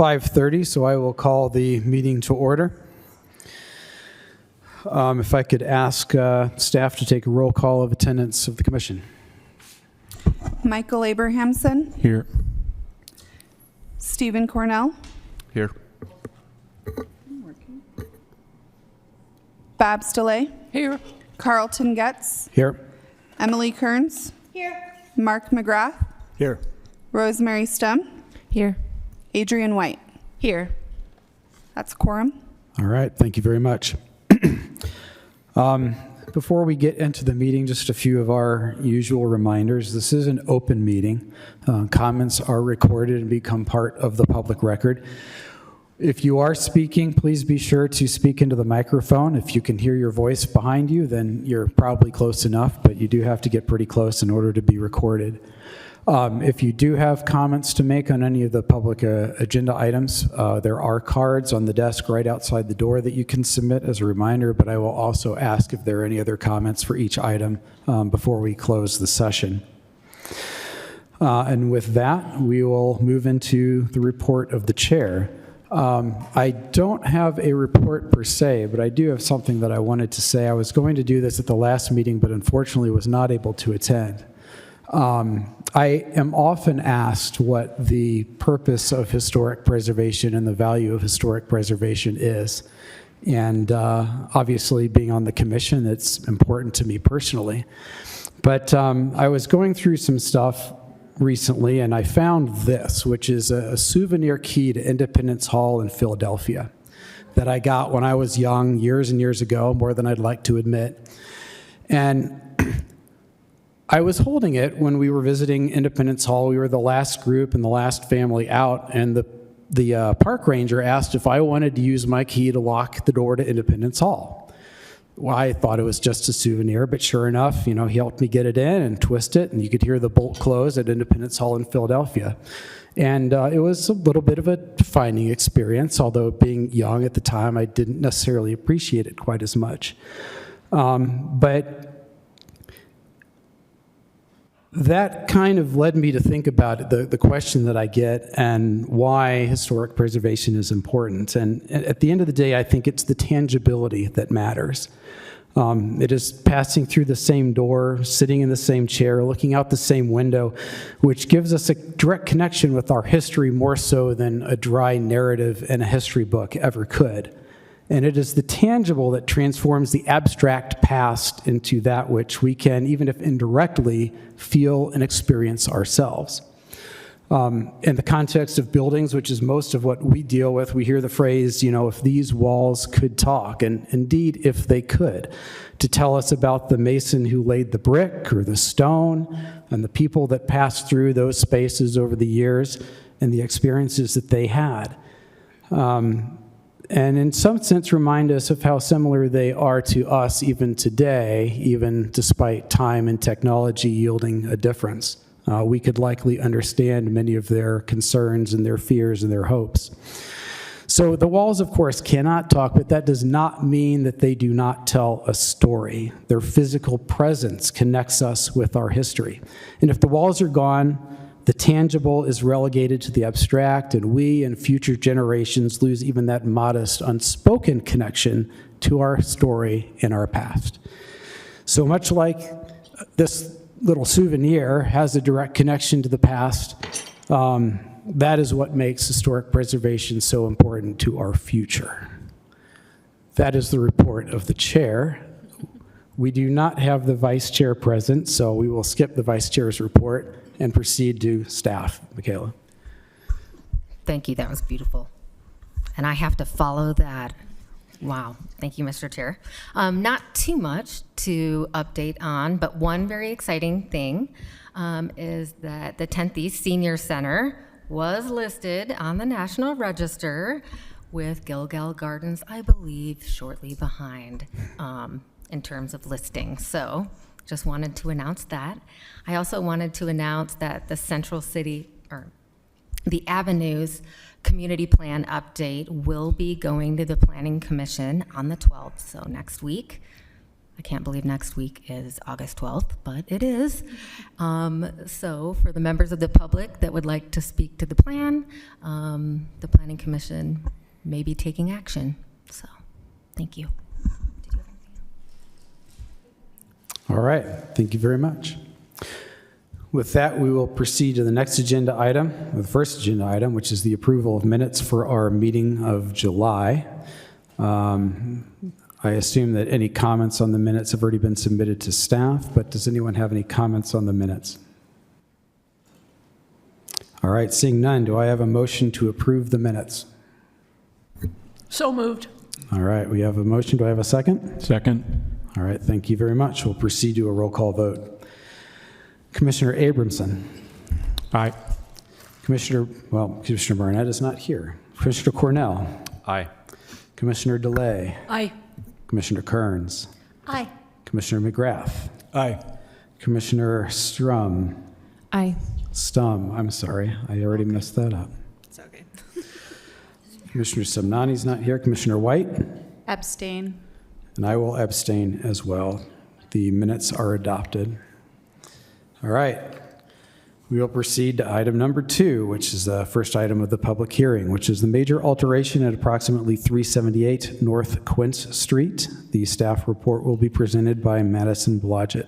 5:30, so I will call the meeting to order. If I could ask staff to take a roll call of attendance of the commission. Michael Abrahamson. Here. Stephen Cornell. Here. Babs DeLay. Here. Carlton Getz. Here. Emily Kearns. Here. Mark McGrath. Here. Rosemary Stem. Here. Adrian White. Here. That's quorum. All right, thank you very much. Before we get into the meeting, just a few of our usual reminders. This is an open meeting. Comments are recorded and become part of the public record. If you are speaking, please be sure to speak into the microphone. If you can hear your voice behind you, then you're probably close enough, but you do have to get pretty close in order to be recorded. If you do have comments to make on any of the public agenda items, there are cards on the desk right outside the door that you can submit as a reminder, but I will also ask if there are any other comments for each item before we close the session. And with that, we will move into the report of the chair. I don't have a report per se, but I do have something that I wanted to say. I was going to do this at the last meeting, but unfortunately was not able to attend. I am often asked what the purpose of historic preservation and the value of historic preservation is. And obviously, being on the commission, it's important to me personally. But I was going through some stuff recently, and I found this, which is a souvenir key to Independence Hall in Philadelphia that I got when I was young, years and years ago, more than I'd like to admit. And I was holding it when we were visiting Independence Hall. We were the last group and the last family out, and the park ranger asked if I wanted to use my key to lock the door to Independence Hall. Well, I thought it was just a souvenir, but sure enough, he helped me get it in and twist it, and you could hear the bolt close at Independence Hall in Philadelphia. And it was a little bit of a defining experience, although being young at the time, I didn't necessarily appreciate it quite as much. But that kind of led me to think about the question that I get and why historic preservation is important. And at the end of the day, I think it's the tangibility that matters. It is passing through the same door, sitting in the same chair, looking out the same window, which gives us a direct connection with our history more so than a dry narrative in a history book ever could. And it is the tangible that transforms the abstract past into that which we can, even if indirectly, feel and experience ourselves. In the context of buildings, which is most of what we deal with, we hear the phrase, if these walls could talk, and indeed, if they could, to tell us about the mason who laid the brick or the stone and the people that passed through those spaces over the years and the experiences that they had. And in some sense remind us of how similar they are to us even today, even despite time and technology yielding a difference. We could likely understand many of their concerns and their fears and their hopes. So the walls, of course, cannot talk, but that does not mean that they do not tell a story. Their physical presence connects us with our history. And if the walls are gone, the tangible is relegated to the abstract, and we and future generations lose even that modest, unspoken connection to our story and our past. So much like this little souvenir has a direct connection to the past, that is what makes historic preservation so important to our future. That is the report of the chair. We do not have the vice chair present, so we will skip the vice chair's report and proceed to staff. Michaela. Thank you. That was beautiful. And I have to follow that. Wow. Thank you, Mr. Chair. Not too much to update on, but one very exciting thing is that the 10th East Senior Center was listed on the National Register with Gilgal Gardens, I believe, shortly behind in terms of listing. So just wanted to announce that. I also wanted to announce that the Central City, or the Avenues Community Plan update will be going to the Planning Commission on the 12th, so next week. I can't believe next week is August 12th, but it is. So for the members of the public that would like to speak to the plan, the Planning Commission may be taking action. So, thank you. All right, thank you very much. With that, we will proceed to the next agenda item, the first agenda item, which is the approval of minutes for our meeting of July. I assume that any comments on the minutes have already been submitted to staff, but does anyone have any comments on the minutes? All right, seeing none, do I have a motion to approve the minutes? So moved. All right, we have a motion. Do I have a second? Second. All right, thank you very much. We'll proceed to a roll call vote. Commissioner Abramson. Aye. Commissioner Barnett is not here. Commissioner Cornell. Aye. Commissioner DeLay. Aye. Commissioner Kearns. Aye. Commissioner McGrath. Aye. Commissioner Stum. Aye. I'm sorry. I already messed that up. It's okay. Commissioner Somnani's not here. Commissioner White. Abstain. And I will abstain as well. The minutes are adopted. All right. We will proceed to item number 2, which is the first item of the public hearing, which is the major alteration at approximately 378 North Quince Street. The staff report will be presented by Madison Blodgett.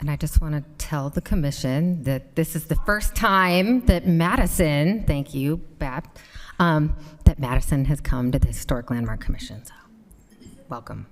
And I just want to tell the commission that this is the first time that Madison, thank you, Bab, that Madison has come to the Historic Landmark Commission. So, welcome.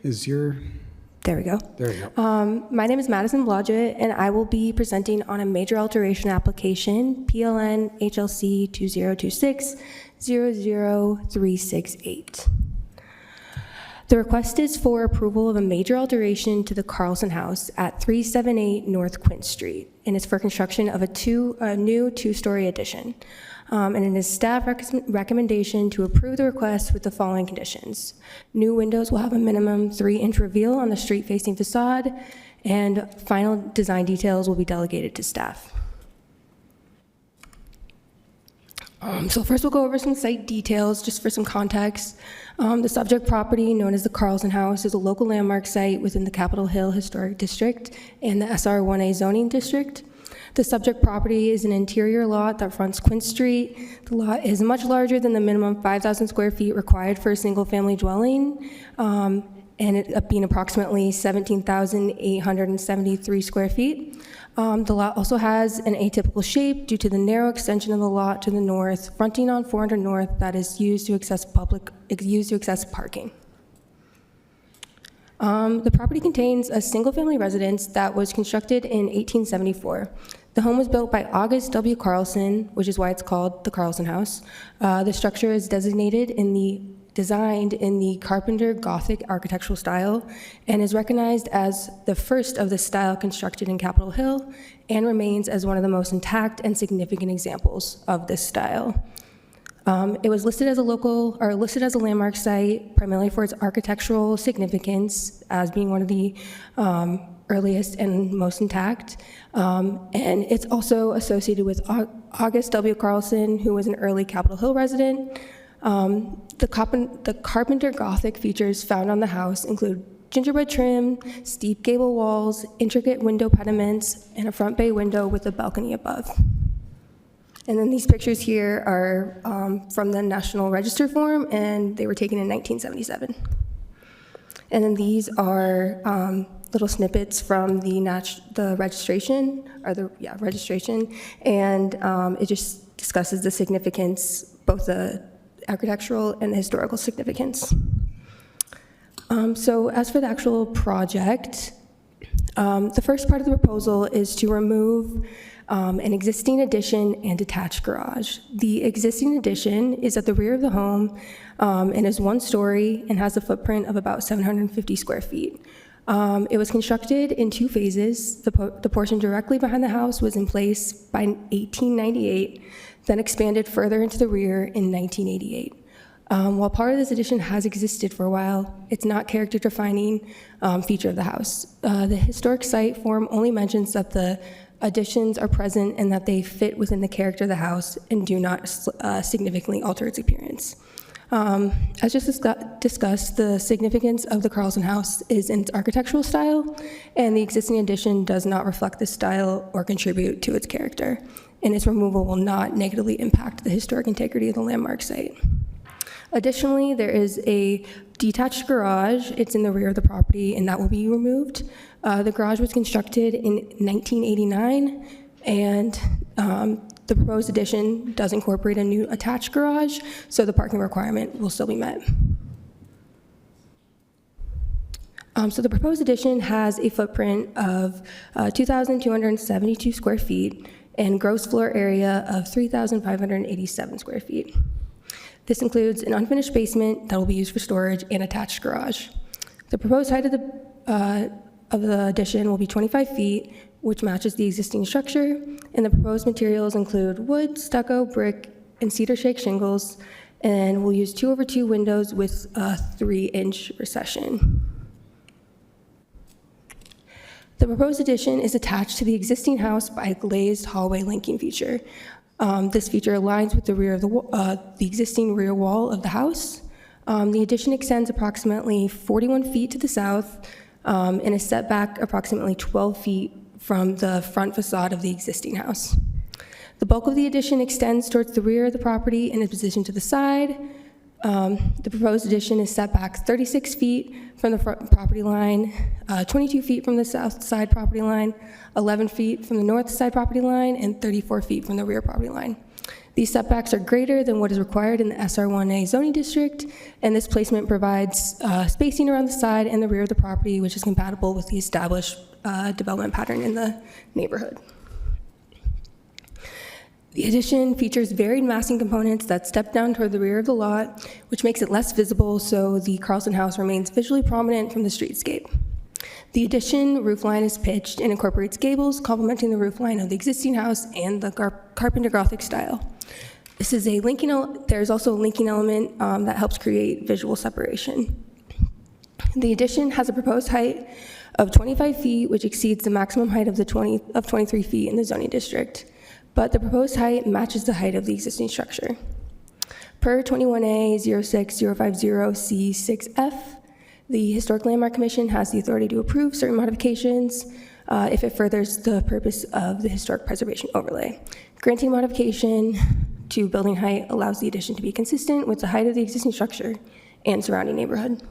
There we go. There you go. My name is Madison Blodgett, and I will be presenting on a major alteration application, PLN HLC 2026-00368. The request is for approval of a major alteration to the Carlson House at 378 North Quince Street, and it's for construction of a new two-story addition. And it is staff recommendation to approve the request with the following conditions. New windows will have a minimum 3-inch reveal on the street-facing facade, and final design details will be delegated to staff. So first we'll go over some site details just for some context. The subject property, known as the Carlson House, is a local landmark site within the Capitol Hill Historic District and the SR1A zoning district. The subject property is an interior lot that fronts Quince Street. The lot is much larger than the minimum 5,000 square feet required for a single-family dwelling, and it being approximately 17,873 square feet. The lot also has an atypical shape due to the narrow extension of the lot to the north, fronting on 400 North, that is used to access parking. The property contains a single-family residence that was constructed in 1874. The home was built by August W. Carlson, which is why it's called the Carlson House. The structure is designed in the Carpenter Gothic architectural style and is recognized as the first of the style constructed in Capitol Hill and remains as one of the most intact and significant examples of this style. It was listed as a landmark site primarily for its architectural significance as being one of the earliest and most intact. And it's also associated with August W. Carlson, who was an early Capitol Hill resident. The Carpenter Gothic features found on the house include gingerbread trim, steep gable walls, intricate window pediments, and a front bay window with a balcony above. And then these pictures here are from the National Register form, and they were taken in 1977. And then these are little snippets from the registration, and it just discusses the significance, both the architectural and the historical significance. So as for the actual project, The first part of the proposal is to remove an existing addition and detached garage. The existing addition is at the rear of the home and is 1 story and has a footprint of about 750 square feet. It was constructed in 2 phases. The portion directly behind the house was in place by 1898, then expanded further into the rear in 1988. While part of this addition has existed for a while, it's not character-defining feature of the house. The historic site form only mentions that the additions are present and that they fit within the character of the house and do not significantly alter its appearance. As just discussed, the significance of the Carlson House is in its architectural style, and the existing addition does not reflect this style or contribute to its character, and its removal will not negatively impact the historic integrity of the landmark site. Additionally, there is a detached garage. It's in the rear of the property, and that will be removed. The garage was constructed in 1989, and the proposed addition does incorporate a new attached garage, so the parking requirement will still be met. So the proposed addition has a footprint of 2,272 square feet and gross floor area of 3,587 square feet. This includes an unfinished basement that will be used for storage and attached garage. The proposed height of the addition will be 25 feet, which matches the existing structure, and the proposed materials include wood, stucco, brick, and cedar shake shingles, and we'll use 2/2 windows with a 3-inch recession. The proposed addition is attached to the existing house by a glazed hallway linking feature. This feature aligns with the rear of the existing rear wall of the house. The addition extends approximately 41 feet to the south and is set back approximately 12 feet from the front facade of the existing house. The bulk of the addition extends towards the rear of the property and is positioned to the side. The proposed addition is set back 36 feet from the front property line, 22 feet from the south side property line, 11 feet from the north side property line, and 34 feet from the rear property line. These setbacks are greater than what is required in the SR1A zoning district, and this placement provides spacing around the side and the rear of the property, which is compatible with the established development pattern in the neighborhood. The addition features varied massing components that step down toward the rear of the lot, which makes it less visible, so the Carlson House remains visually prominent from the streetscape. The addition roofline is pitched and incorporates gables, complementing the roofline of the existing house and the Carpenter Gothic style. There's also a linking element that helps create visual separation. The addition has a proposed height of 25 feet, which exceeds the maximum height of 23 feet in the zoning district, but the proposed height matches the height of the existing structure. Per 21A 06050 C6F, the Historic Landmark Commission has the authority to approve certain modifications if it furthers the purpose of the historic preservation overlay. Granting modification to building height allows the addition to be consistent with the height of the existing structure and surrounding neighborhood.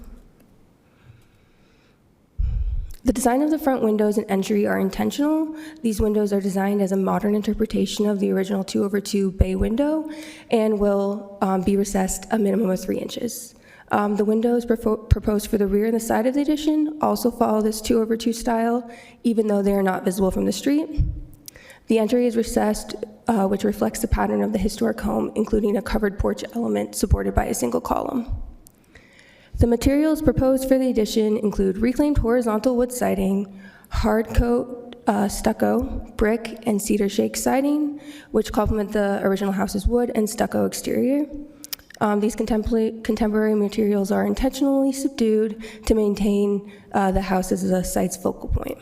The design of the front windows and entry are intentional. These windows are designed as a modern interpretation of the original 2/2 bay window and will be recessed a minimum of 3 inches. The windows proposed for the rear and the side of the addition also follow this 2/2 style, even though they are not visible from the street. The entry is recessed, which reflects the pattern of the historic home, including a covered porch element supported by a single column. The materials proposed for the addition include reclaimed horizontal wood siding, hard coat stucco, brick, and cedar shake siding, which complement the original house's wood and stucco exterior. These contemporary materials are intentionally subdued to maintain the house as the site's focal point.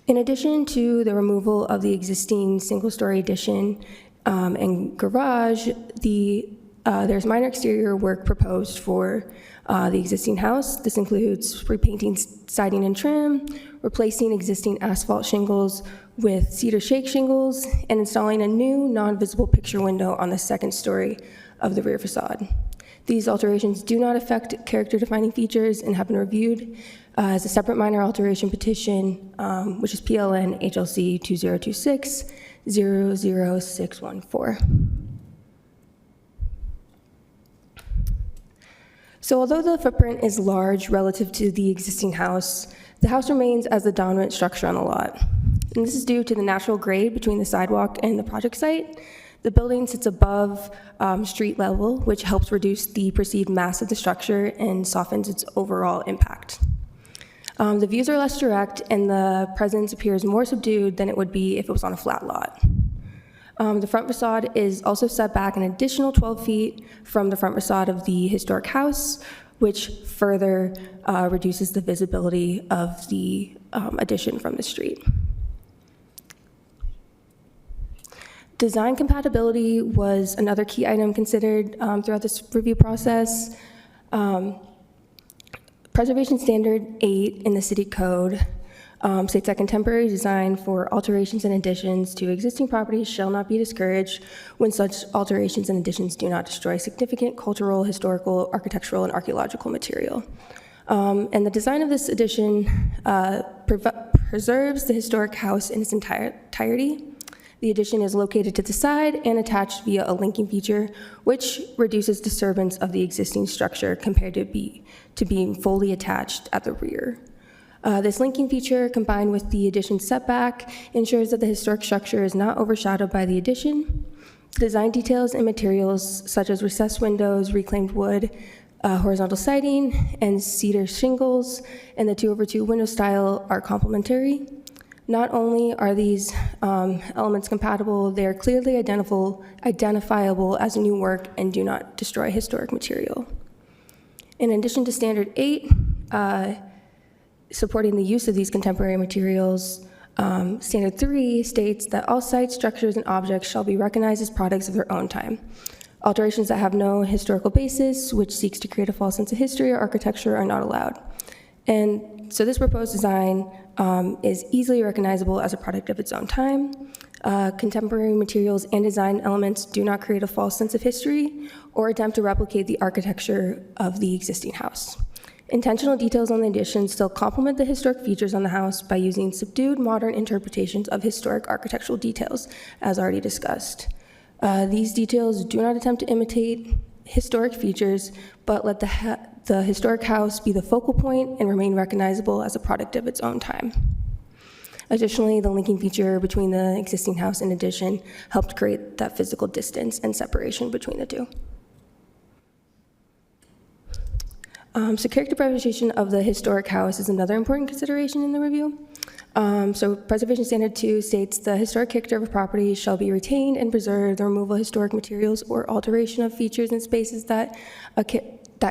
In addition to the removal of the existing single-story addition and garage, there's minor exterior work proposed for the existing house. This includes repainting siding and trim, replacing existing asphalt shingles with cedar shake shingles, and installing a new non-visible picture window on the second story of the rear facade. These alterations do not affect character-defining features and have been reviewed as a separate minor alteration petition, which is PLN HLC 2026 00614. So although the footprint is large relative to the existing house, the house remains as the dominant structure on the lot. And this is due to the natural grade between the sidewalk and the project site. The building sits above street level, which helps reduce the perceived mass of the structure and softens its overall impact. The views are less direct, and the presence appears more subdued than it would be if it was on a flat lot. The front facade is also set back an additional 12 feet from the front facade of the historic house, which further reduces the visibility of the addition from the street. Design compatibility was another key item considered throughout this review process. Preservation Standard 8 in the City Code states that contemporary design for alterations and additions to existing properties shall not be discouraged when such alterations and additions do not destroy significant cultural, historical, architectural, and archaeological material. And the design of this addition preserves the historic house in its entirety. The addition is located to the side and attached via a linking feature, which reduces disturbance of the existing structure compared to being fully attached at the rear. This linking feature, combined with the addition setback, ensures that the historic structure is not overshadowed by the addition. Design details and materials such as recessed windows, reclaimed wood, horizontal siding, and cedar shingles, and the 2/2 window style are complementary. Not only are these elements compatible, they are clearly identifiable as new work and do not destroy historic material. In addition to Standard 8, supporting the use of these contemporary materials, Standard 3 states that all sites, structures, and objects shall be recognized as products of their own time. Alterations that have no historical basis, which seeks to create a false sense of history or architecture, are not allowed. And so this proposed design is easily recognizable as a product of its own time. Contemporary materials and design elements do not create a false sense of history or attempt to replicate the architecture of the existing house. Intentional details on the addition still complement the historic features on the house by using subdued modern interpretations of historic architectural details, as already discussed. These details do not attempt to imitate historic features, but let the historic house be the focal point and remain recognizable as a product of its own time. Additionally, the linking feature between the existing house and addition helped create that physical distance and separation between the two. So character preservation of the historic house is another important consideration in the review. So Preservation Standard 2 states the historic character of a property shall be retained and preserved. The removal of historic materials or alteration of features and spaces that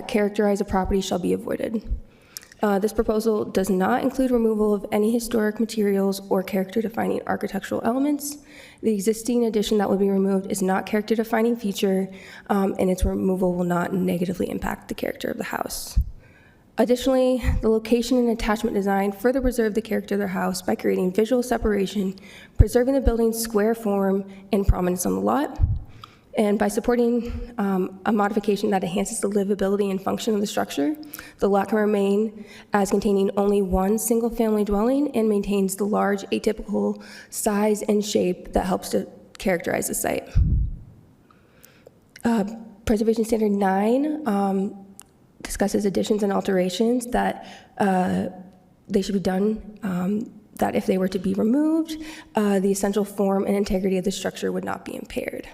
characterize a property shall be avoided. This proposal does not include removal of any historic materials or character-defining architectural elements. The existing addition that will be removed is not character-defining feature, and its removal will not negatively impact the character of the house. Additionally, the location and attachment design further preserve the character of the house by creating visual separation, preserving the building's square form and prominence on the lot, and by supporting a modification that enhances the livability and function of the structure. The lot can remain as containing only one single-family dwelling and maintains the large atypical size and shape that helps to characterize the site. Preservation Standard 9 discusses additions and alterations that they should be done, that if they were to be removed, the essential form and integrity of the structure would not be impaired.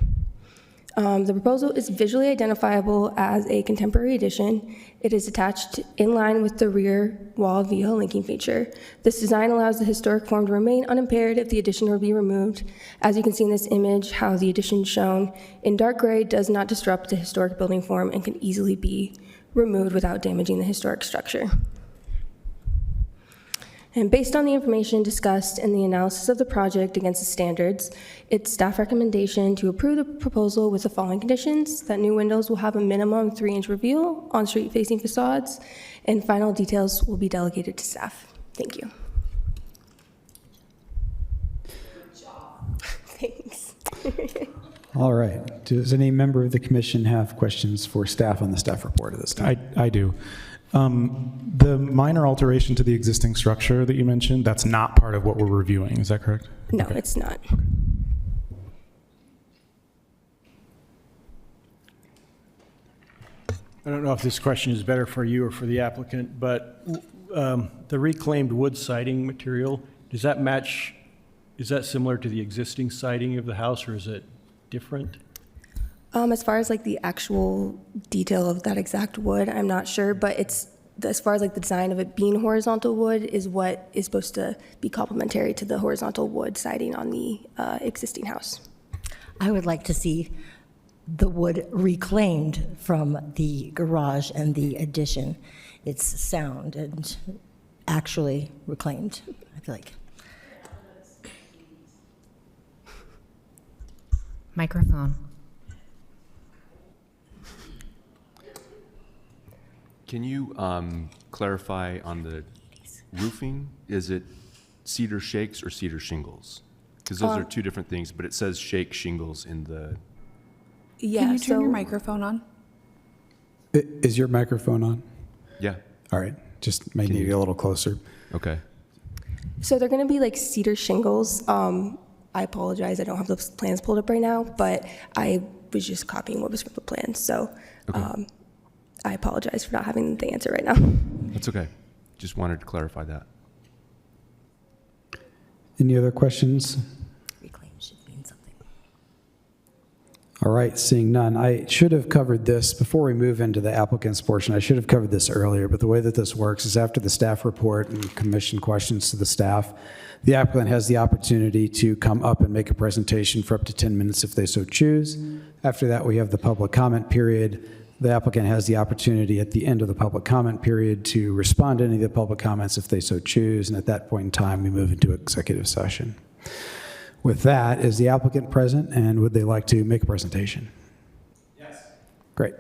The proposal is visually identifiable as a contemporary addition. It is attached in line with the rear wall via a linking feature. This design allows the historic form to remain unimpaired if the addition were to be removed. As you can see in this image, how the addition shown in dark gray does not disrupt the historic building form and can easily be removed without damaging the historic structure. And based on the information discussed in the analysis of the project against the standards, it's staff recommendation to approve the proposal with the following conditions: that new windows will have a minimum 3-inch reveal on street-facing facades, and final details will be delegated to staff. Thank you. Good job. Thanks. All right. Does any member of the commission have questions for staff on the staff report at this time? I do. The minor alteration to the existing structure that you mentioned, that's not part of what we're reviewing, is that correct? No, Okay. it's not. Okay. I don't know if this question is better for you or for the applicant, but the reclaimed wood siding material, does that match, is that similar to the existing siding of the house, or is it different? As far as like the actual detail of that exact wood, I'm not sure, but it's, as far as like the design of it being horizontal wood is what is supposed to be complementary to the horizontal wood siding on the existing house. I would like to see the wood reclaimed from the garage and the addition. It's sound and actually reclaimed, I feel like. Microphone. Can you clarify on the roofing? Is it cedar shakes or cedar shingles? Because those are two different things, but it says shake shingles in the... Yeah, Can you turn your microphone on? Is your microphone on? Yeah. All right, just may need to get a little closer. Okay. So they're going to be like cedar shingles. I apologize, I don't have those plans pulled up right now, but I was just copying what was from the plans. So I apologize for not having the answer right now. That's okay. Just wanted to clarify that. Any other questions? Reclaim should mean something. All right, seeing none. I should have covered this before we move into the applicant's portion. I should have covered this earlier, but the way that this works is after the staff report and commission questions to the staff, the applicant has the opportunity to come up and make a presentation for up to 10 minutes if they so choose. After that, we have the public comment period. The applicant has the opportunity at the end of the public comment period to respond to any of the public comments if they so choose, and at that point in time, we move into executive session. With that, is the applicant present, and would they like to make a presentation? Yes. Great.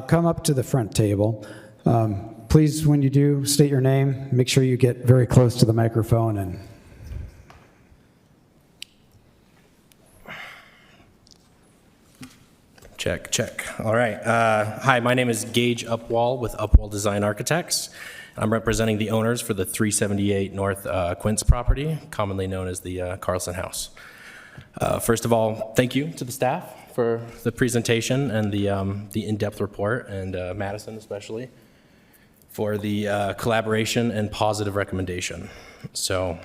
Come up to the front table. Please, when you do, state your name. Make sure you get very close to the microphone and Check, check. All right. Hi, my name is Gage Upwall with Upwall Design Architects. I'm representing the owners for the 378 North Quince property, commonly known as the Carlson House. First of all, thank you to the staff for the presentation and the in-depth report, and Madison especially, for the collaboration and positive recommendation. So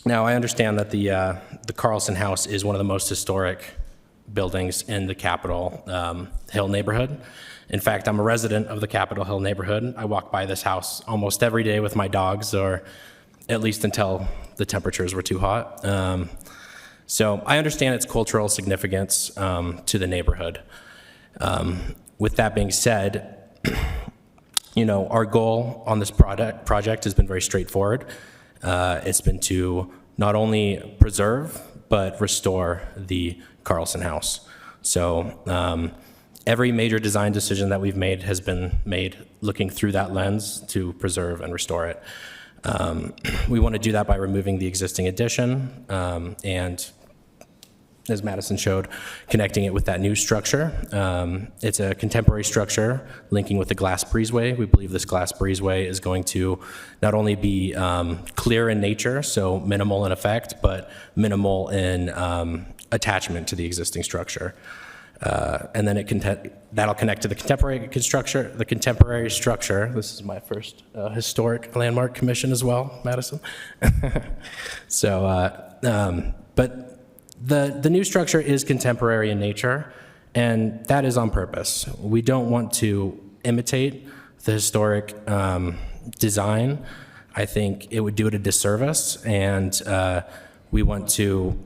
now I understand that the Carlson House is one of the most historic buildings in the Capitol Hill neighborhood. In fact, I'm a resident of the Capitol Hill neighborhood. I walk by this house almost every day with my dogs, or at least until the temperatures were too hot. So I understand its cultural significance to the neighborhood. With that being said, you know, our goal on this project has been very straightforward. It's been to not only preserve, but restore the Carlson House. So every major design decision that we've made has been made looking through that lens to preserve and restore it. We want to do that by removing the existing addition and, as Madison showed, connecting it with that new structure. It's a contemporary structure linking with the glass breezeway. We believe this glass breezeway is going to not only be clear in nature, so minimal in effect, but minimal in attachment to the existing structure. And then that'll connect to the contemporary structure. This is my first historic landmark commission as well, Madison. So, but the new structure is contemporary in nature, and that is on purpose. We don't want to imitate the historic design. I think it would do it a disservice, and we want to,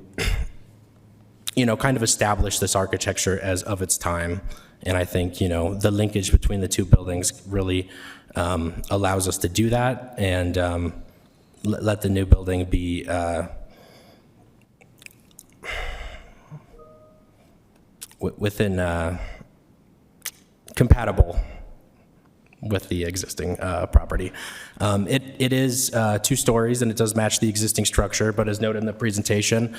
you know, kind of establish this architecture as of its time. And I think, you know, the linkage between the two buildings really allows us to do that, and let the new building be within compatible with the existing property. It is 2 stories, and it does match the existing structure, but as noted in the presentation,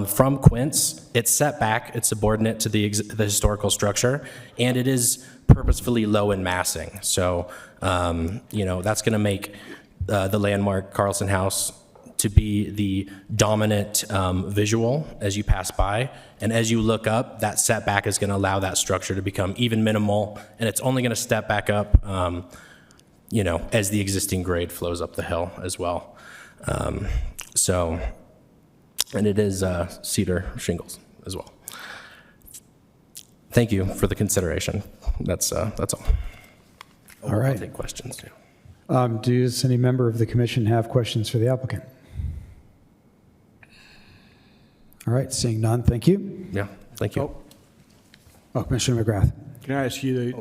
from Quince, it's set back, it's subordinate to the historical structure, and it is purposefully low in massing. So, you know, that's gonna make the landmark Carlson House to be the dominant visual as you pass by. And as you look up, that setback is going to allow that structure to become even minimal, and it's only going to step back up, as the existing grade flows up the hill as well. And it is cedar shingles as well. Thank you for the consideration. That's all. All right. I'll take questions. Yeah. Does any member of the commission have questions for the applicant? All right, seeing none, thank you. Yeah, thank you. Oh, Commissioner McGrath. Can I ask you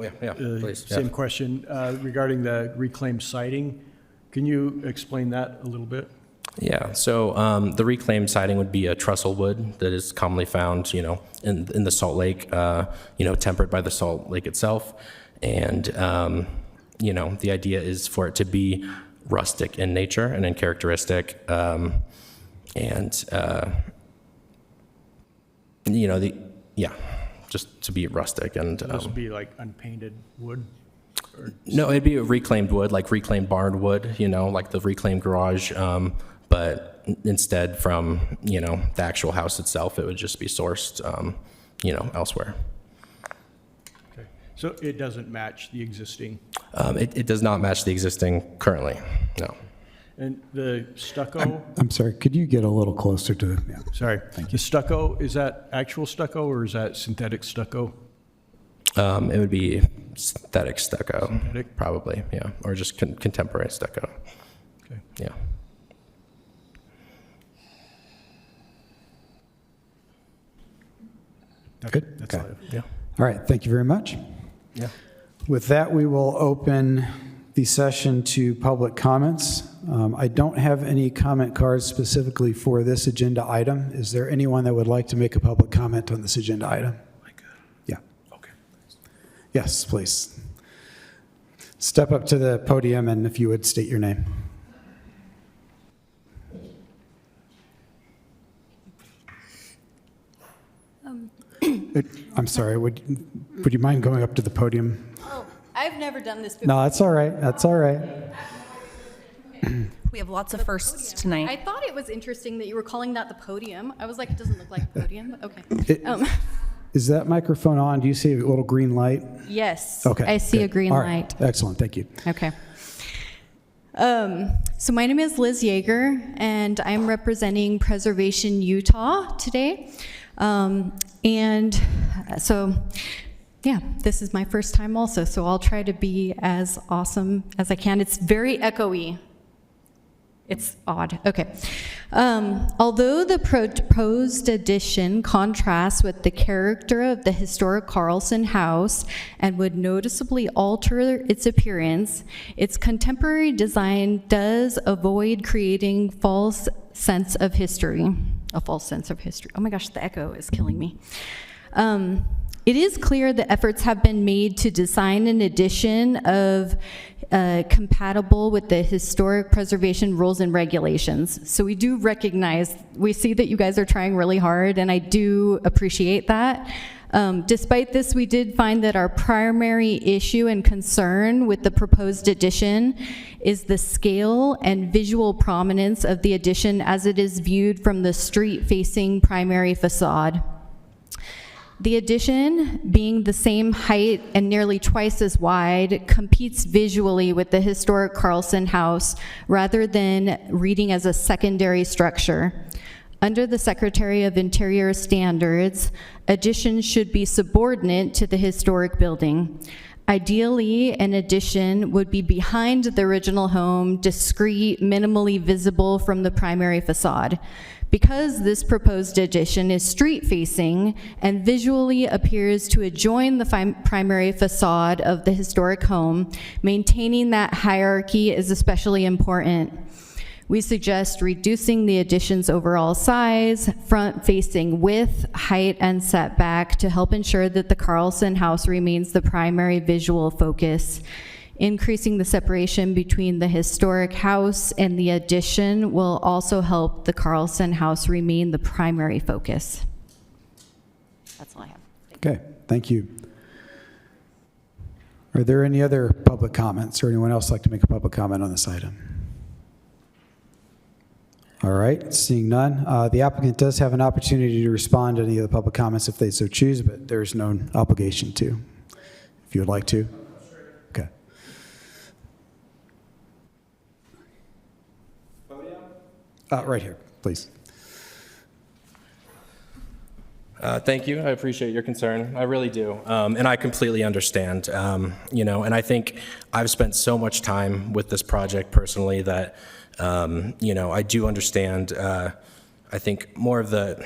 please. same question regarding the reclaimed siding? Can you explain that a little bit? Yeah, so the reclaimed siding would be a trestle wood that is commonly found, in the Salt Lake, tempered by the Salt Lake itself. And, the idea is for it to be rustic in nature and in characteristic. Just to be rustic. And This would be like unpainted wood? no, it'd be a reclaimed wood, like reclaimed barn wood, like the reclaimed garage. But instead from, the actual house itself, it would just be sourced, elsewhere. Okay. So it doesn't match the existing? It does not match the existing currently, no. And the stucco? I'm sorry, could you get a little closer to the, yeah. Sorry. The stucco, is that actual stucco or is that synthetic stucco? It would be synthetic stucco, Synthetic? probably, yeah, or just contemporary stucco, Okay. yeah. Good? That's all I Okay. have. Yeah. All right, thank you very much. Yeah. With that, we will open the session to public comments. I don't have any comment cards specifically for this agenda item. Is there anyone that would like to make a public comment on this agenda item? Yeah. Okay. Yes, please. Step up to the podium and if you would state your name. I'm sorry, would you mind going up to the podium? Oh, I've never done this before. No, that's all right, that's all right. We have lots of firsts tonight. I thought it was interesting that you were calling that the podium. I was like, it doesn't look like a podium, but okay. Is that microphone on? Do you see a little green light? Yes. Okay. I see good. a green All right. light. Excellent, thank you. Okay. So my name is Liz Yeager, and I'm representing Preservation Utah today. This is my first time also, so I'll try to be as awesome as I can. It's very echoey. It's odd. Okay. Although the proposed addition contrasts with the character of the historic Carlson house and would noticeably alter its appearance, its contemporary design does avoid creating a false sense of history. Oh my gosh, the echo is killing me. It is clear that efforts have been made to design an addition of compatible with the historic preservation rules and regulations. So we do recognize, we see that you guys are trying really hard, and I do appreciate that. Despite this, we did find that our primary issue and concern with the proposed addition is the scale and visual prominence of the addition as it is viewed from the street-facing primary facade. The addition, being the same height and nearly twice as wide, competes visually with the historic Carlson house rather than reading as a secondary structure. Under the Secretary of Interior standards, additions should be subordinate to the historic building. Ideally, an addition would be behind the original home, discreet, minimally visible from the primary facade. Because this proposed addition is street-facing and visually appears to adjoin the primary facade of the historic home, maintaining that hierarchy is especially important. We suggest reducing the addition's overall size, front-facing width, height, and setback to help ensure that the Carlson house remains the primary visual focus. Increasing the separation between the historic house and the addition will also help the Carlson house remain the primary focus. That's all I have. Okay, thank you. Are there any other public comments or anyone else like to make a public comment on this item? All right, seeing none. The applicant does have an opportunity to respond to any of the public comments if they so choose, but there's no obligation to, if you would like to. Okay. Right here, please. Thank you. I appreciate your concern. I really do. And I completely understand, and I think I've spent so much time with this project personally that, I do understand, I think, more of the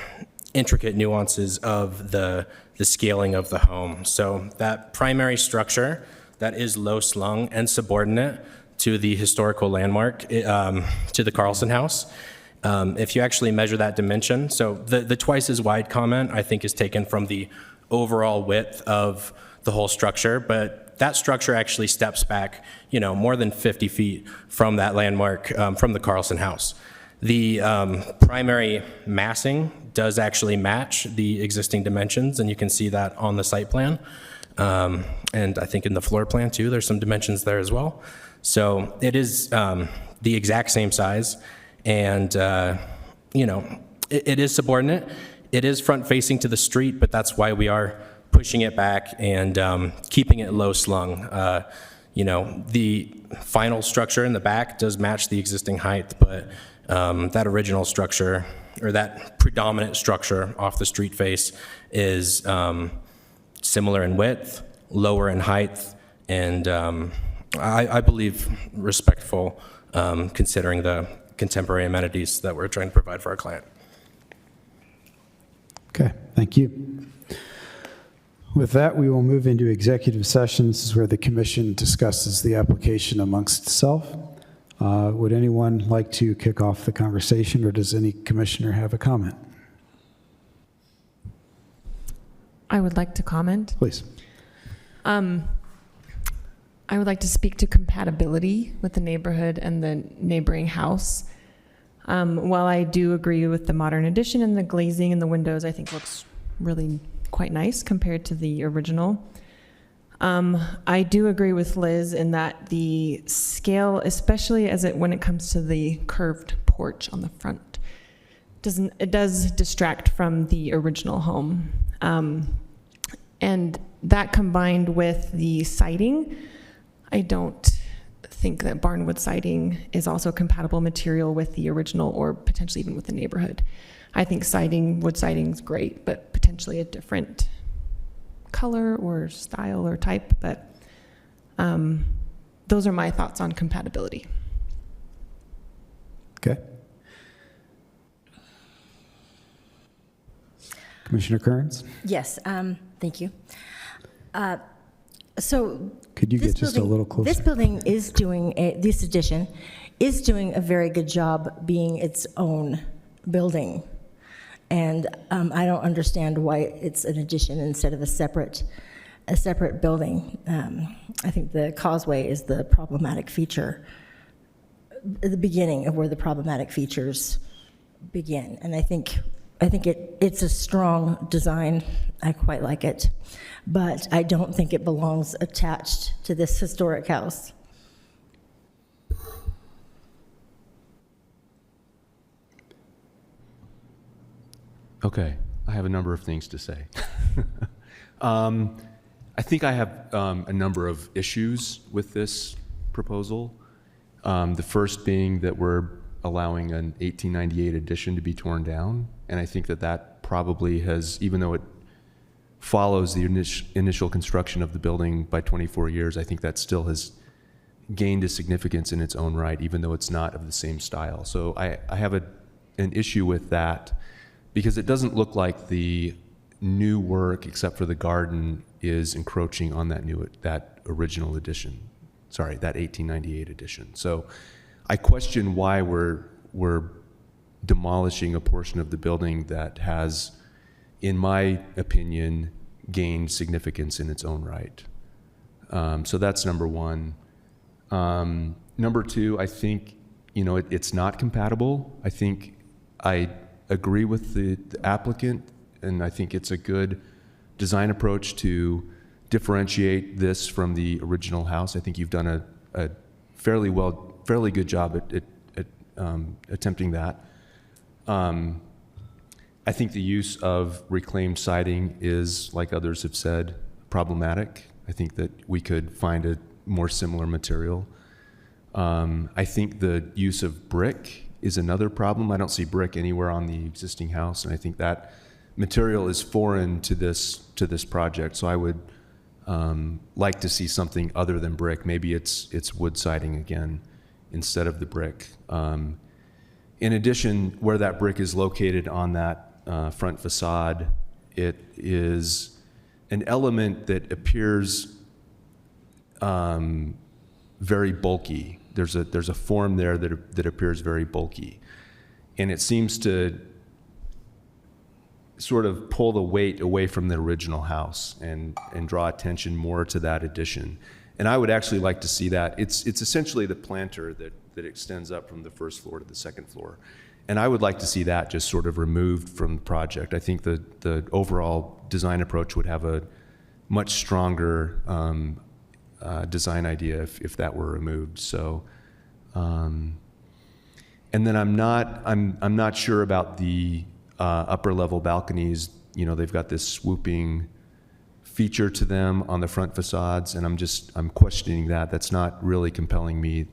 intricate nuances of the scaling of the home. So that primary structure that is low slung and subordinate to the historical landmark, to the Carlson House, if you actually measure that dimension, so the twice as wide comment, I think, is taken from the overall width of the whole structure, but that structure actually steps back, more than 50 feet from that landmark, from the Carlson House. The primary massing does actually match the existing dimensions, and you can see that on the site plan. And I think in the floor plan, too, there's some dimensions there as well. So it is the exact same size. And, it is subordinate. It is front-facing to the street, but that's why we are pushing it back and keeping it low-slung. The final structure in the back does match the existing height, but that original structure, or that predominant structure off the street face, is similar in width, lower in height, and I believe respectful, considering the contemporary amenities that we're trying to provide for our client. Okay, thank you. With that, we will move into executive session. This is where the commission discusses the application amongst itself. Would anyone like to kick off the conversation, or does any commissioner have a comment? I would like to comment. Please. I would like to speak to compatibility with the neighborhood and the neighboring house. While I do agree with the modern addition and the glazing and the windows, I think looks really quite nice compared to the original. I do agree with Liz in that the scale, especially when it comes to the curved porch on the front, it does distract from the original home. And that combined with the siding, I don't think that barnwood siding is also compatible material with the original or potentially even with the neighborhood. I think wood siding is great, but potentially a different color or style or type, but those are my thoughts on compatibility. Okay. Commissioner Kearns? Yes, thank you. So could you this get just building, a little closer? This building is doing, this addition is doing a very good job being its own building. And I don't understand why it's an addition instead of a separate building. I think the causeway is the problematic feature, the beginning of where the problematic features begin. And I think it's a strong design. I quite like it, but I don't think it belongs attached to this historic house. Okay, I have a number of things to say. I think I have a number of issues with this proposal. The first being that we're allowing an 1898 addition to be torn down, and I think that probably has, even though it follows the initial construction of the building by 24 years, I think that still has gained a significance in its own right, even though it's not of the same style. So I have an issue with that, because it doesn't look like the new work, except for the garden, is encroaching on that original addition. Sorry, that 1898 addition. So I question why we're demolishing a portion of the building that has, in my opinion, gained significance in its own right. So that's number one. Number two, I think, it's not compatible. I think I agree with the applicant, and I think it's a good design approach to differentiate this from the original house. I think you've done a fairly good job at attempting that. I think the use of reclaimed siding is, like others have said, problematic. I think that we could find a more similar material. I think the use of brick is another problem. I don't see brick anywhere on the existing house, and I think that material is foreign to this project. So I would like to see something other than brick. Maybe it's wood siding again instead of the brick. In addition, where that brick is located on that front facade, it is an element that appears very bulky. There's a form there that appears very bulky, and it seems to sort of pull the weight away from the original house and draw attention more to that addition. And I would actually like to see that. It's essentially the planter that extends up from the first floor to the second floor. And I would like to see that just sort of removed from the project. I think the overall design approach would have a much stronger design idea if that were removed. So, and then I'm not sure about the upper level balconies. You know, they've got this swooping feature to them on the front facades, and I'm questioning that. That's not really compelling me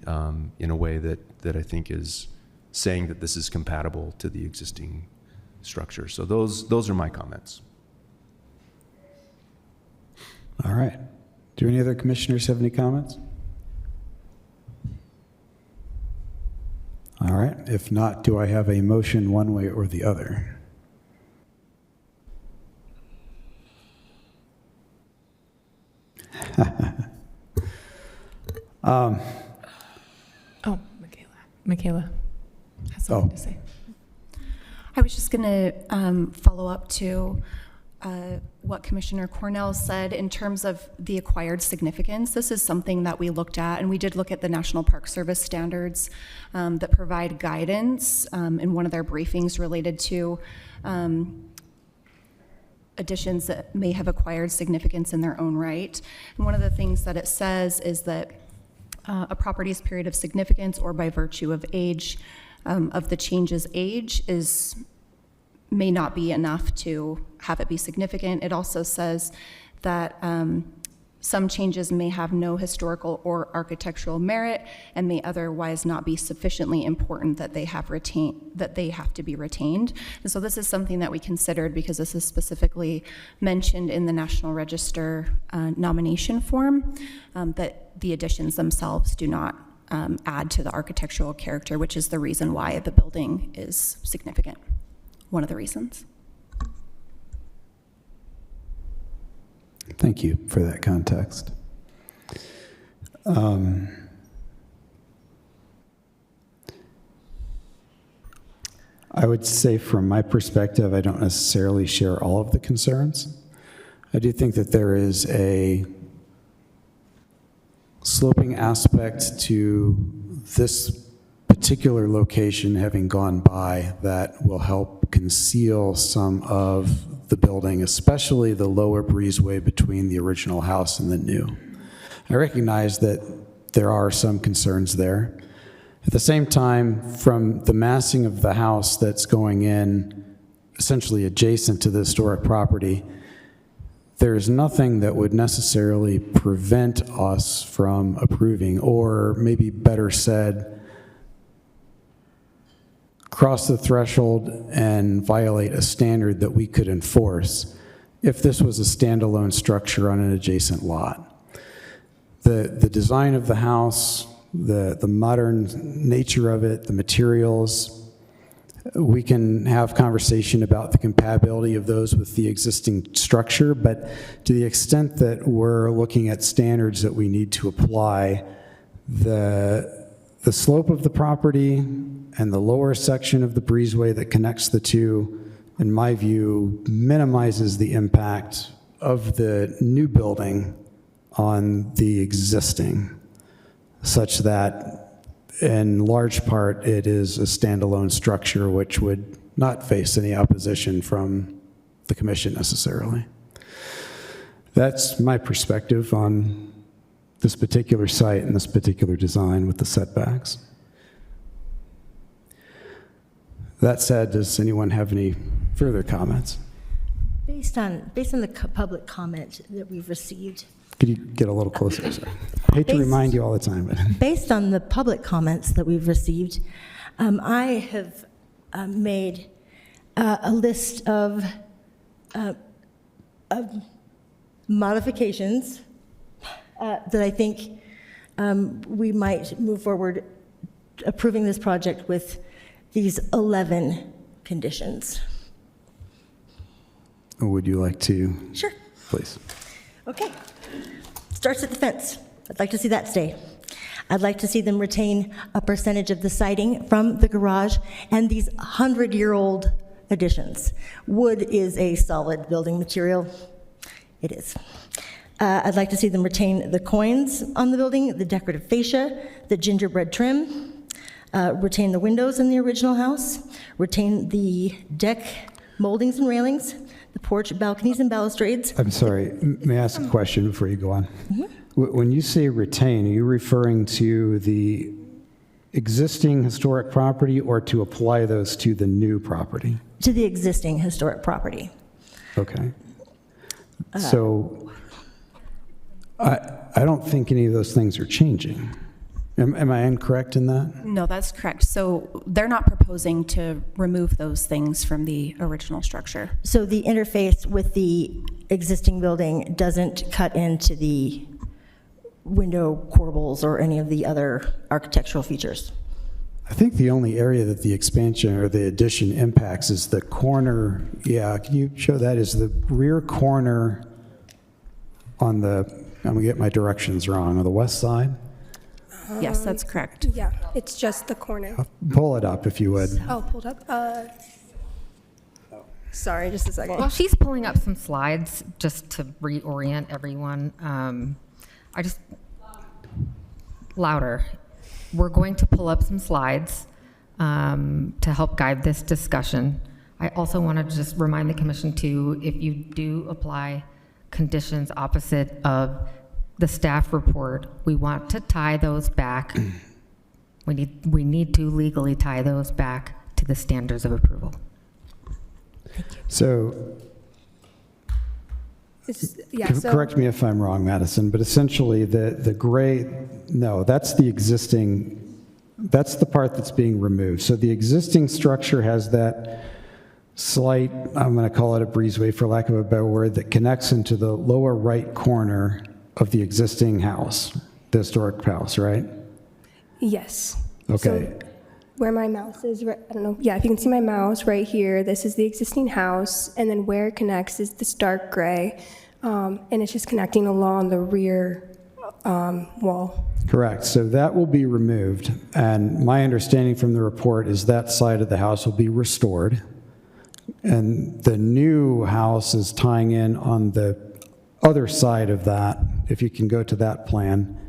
in a way that I think is saying that this is compatible to the existing structure. So those are my comments. All right. Do any other commissioners have any comments? All right. If not, do I have a motion one way or the other? Oh, Michaela has something to say. I was just going to follow up to what Commissioner Cornell said in terms of the acquired significance. This is something that we looked at, and we did look at the National Park Service standards that provide guidance in one of their briefings related to additions that may have acquired significance in their own right. And one of the things that it says is that a property's period of significance, or by virtue of age, of the change's age, may not be enough to have it be significant. It also says that some changes may have no historical or architectural merit and may otherwise not be sufficiently important that they have to be retained. And so this is something that we considered because this is specifically mentioned in the National Register nomination form, that the additions themselves do not add to the architectural character, which is the reason why the building is significant. One of the reasons. Thank you for that context. I would say from my perspective, I don't necessarily share all of the concerns. I do think that there is a sloping aspect to this particular location, having gone by, that will help conceal some of the building, especially the lower breezeway between the original house and the new. I recognize that there are some concerns there. At the same time, from the massing of the house that's going in essentially adjacent to the historic property, there's nothing that would necessarily prevent us from approving, or maybe better said, cross the threshold and violate a standard that we could enforce if this was a standalone structure on an adjacent lot. The design of the house, the modern nature of it, the materials, we can have conversation about the compatibility of those with the existing structure, but to the extent that we're looking at standards that we need to apply, the slope of the property and the lower section of the breezeway that connects the two, in my view, minimizes the impact of the new building on the existing, such that in large part it is a standalone structure which would not face any opposition from the commission necessarily. That's my perspective on this particular site and this particular design with the setbacks. That said, does anyone have any further comments? Based on the public comment that we've received, Could you get a little closer? Sorry. I hate to remind you all the time, but based on the public comments that we've received, I have made a list of modifications that I think we might move forward approving this project with these 11 conditions. would you like to? Sure. Please. Okay. Starts at the fence. I'd like to see that stay. I'd like to see them retain a percentage of the siding from the garage and these 100-year-old additions. Wood is a solid building material. It is. I'd like to see them retain the coins on the building, the decorative fascia, the gingerbread trim, retain the windows in the original house, retain the deck moldings and railings, the porch, balconies, and balustrades. I'm sorry, may I ask a question before you go on? When you say retain, are you referring to the existing historic property or to apply those to the new property? To the existing historic property. Okay. So I don't think any of those things are changing. Am I incorrect in that? No, that's correct. So they're not proposing to remove those things from the original structure. So the interface with the existing building doesn't cut into the window corbels or any of the other architectural features. I think the only area that the expansion or the addition impacts is the corner. Yeah, can you show that? Is the rear corner on the, I'm gonna get my directions wrong, on the west side? Yes, that's correct. Yeah, it's just the corner. Pull it up if you would. Oh, pulled up. Sorry, just a second. Well, she's pulling up some slides just to reorient everyone. Louder. We're going to pull up some slides to help guide this discussion. I also want to just remind the commission too, if you do apply conditions opposite of the staff report, we want to tie those back. We need to legally tie those back to the standards of approval. So, Yeah, so correct me if I'm wrong, Madison, but essentially the gray, no, that's the existing, that's the part that's being removed. So the existing structure has that slight, I'm going to call it a breezeway for lack of a better word, that connects into the lower right corner of the existing house, the historic house, right? yes. Okay. So where my mouse is, I don't know. Yeah, if you can see my mouse right here, this is the existing house, and then where it connects is this dark gray, and it's just connecting along the rear wall. Correct. So that will be removed, and my understanding from the report is that side of the house will be restored, and the new house is tying in on the other side of that, if you can go to that plan.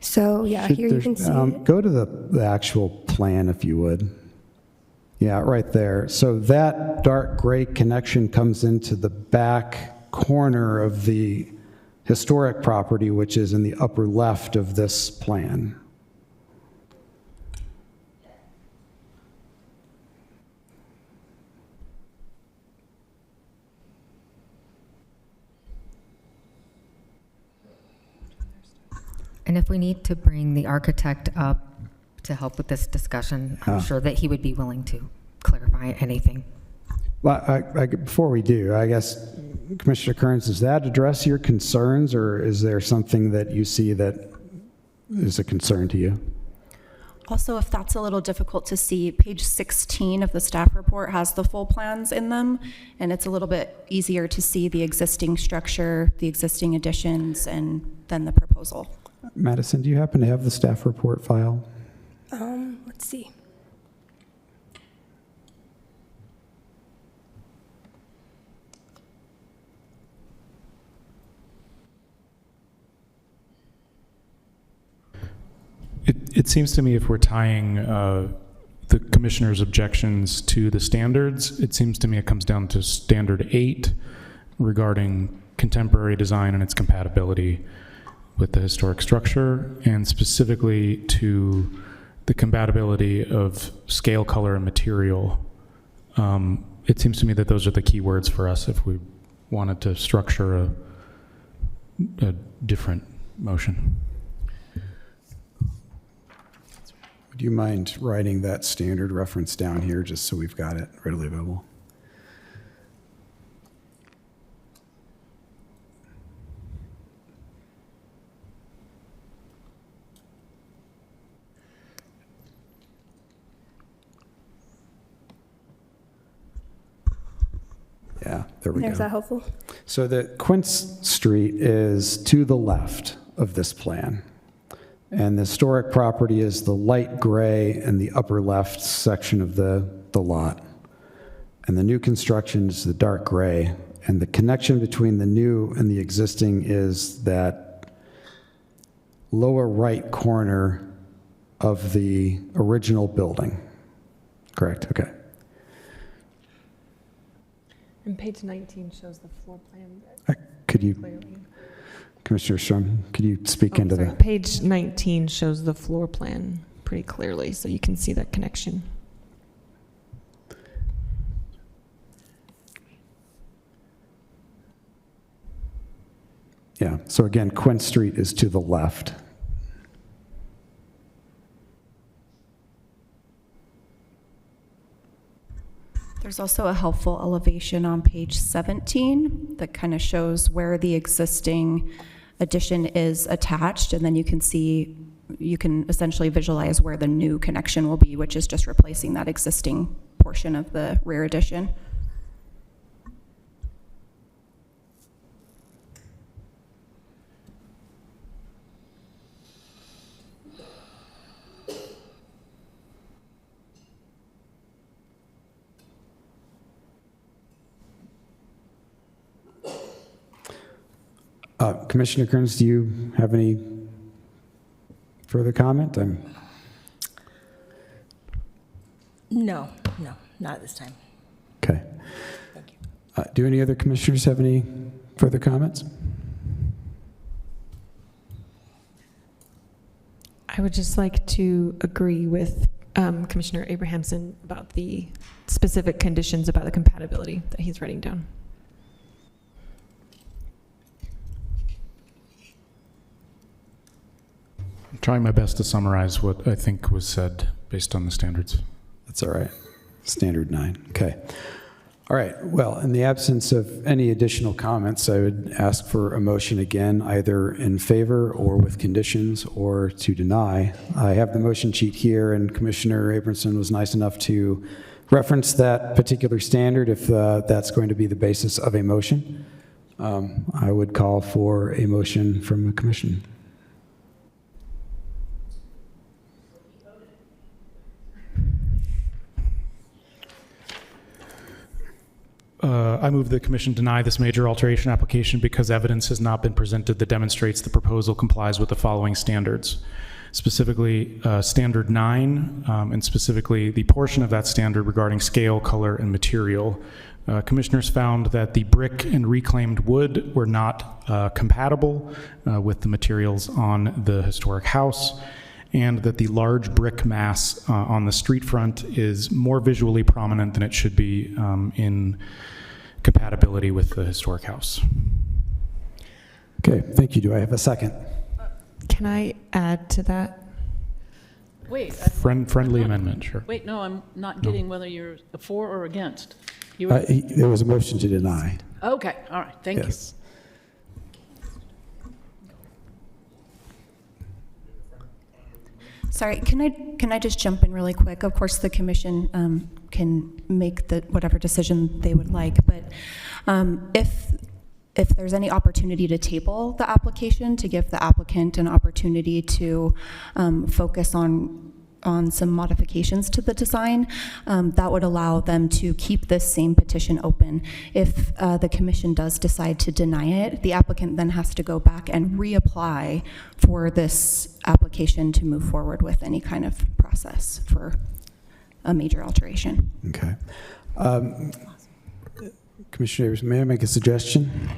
So yeah, here you can see it. Go to the actual plan if you would. Yeah, right there. So that dark gray connection comes into the back corner of the historic property, which is in the upper left of this plan. And if we need to bring the architect up to help with this discussion, I'm sure that he would be willing to clarify anything. Well, before we do, I guess, Commissioner Kearns, does that address your concerns, or is there something that you see that is a concern to you? Also, if that's a little difficult to see, page 16 of the staff report has the full plans in them, and it's a little bit easier to see the existing structure, the existing additions, and then the proposal. Madison, do you happen to have the staff report file? Let's see. It seems to me if we're tying the commissioner's objections to the standards, it seems to me it comes down to standard 8 regarding contemporary design and its compatibility with the historic structure, and specifically to the compatibility of scale, color, and material. It seems to me that those are the key words for us if we wanted to structure a different motion. Would you mind writing that standard reference down here just so we've got it readily available? Yeah, there we go. Is that helpful? So the Quince Street is to the left of this plan. And the historic property is the light gray in the upper left section of the lot. And the new construction is the dark gray. And the connection between the new and the existing is that lower right corner of the original building. Correct? Okay. And page 19 shows the floor plan. Could you, Clearly. Commissioner Strum, could you speak into Sorry. the... Page 19 shows the floor plan pretty clearly, so you can see that connection. Yeah, so again, Quince Street is to the left. There's also a helpful elevation on page 17 that kind of shows where the existing addition is attached, and then you can essentially visualize where the new connection will be, which is just replacing that existing portion of the rear addition. Commissioner Kearns, do you have any further comment? No, not at this time. Okay. Thank you. Do any other commissioners have any further comments? I would just like to agree with Commissioner Abrahamson about the specific conditions about the compatibility that he's writing down. I'm trying my best to summarize what I think was said based on the standards. That's all right. Standard 9. Okay. All right. Well, in the absence of any additional comments, I would ask for a motion again, either in favor or with conditions or to deny. I have the motion sheet here, and Commissioner Abramson was nice enough to reference that particular standard if that's going to be the basis of a motion. I would call for a motion from the commission. I move the commission deny this major alteration application because evidence has not been presented that demonstrates the proposal complies with the following standards. Specifically, standard 9, and specifically the portion of that standard regarding scale, color, and material. Commissioners found that the brick and reclaimed wood were not compatible with the materials on the historic house, and that the large brick mass on the street front is more visually prominent than it should be in compatibility with the historic house. Okay, thank you. Do I have a second? Can I add to that? Wait. Friendly amendment, sure. Wait, no, I'm not getting whether you're for or against. There was a motion to deny. Okay, all right, thank you. Yes. Sorry, can I just jump in really quick? Of course, the commission can make whatever decision they would like, but if there's any opportunity to table the application, to give the applicant an opportunity to focus on some modifications to the design, that would allow them to keep this same petition open. If the commission does decide to deny it, the applicant then has to go back and reapply for this application to move forward with any kind of process for a major alteration. Okay. Commissioner Davis, may I make a suggestion?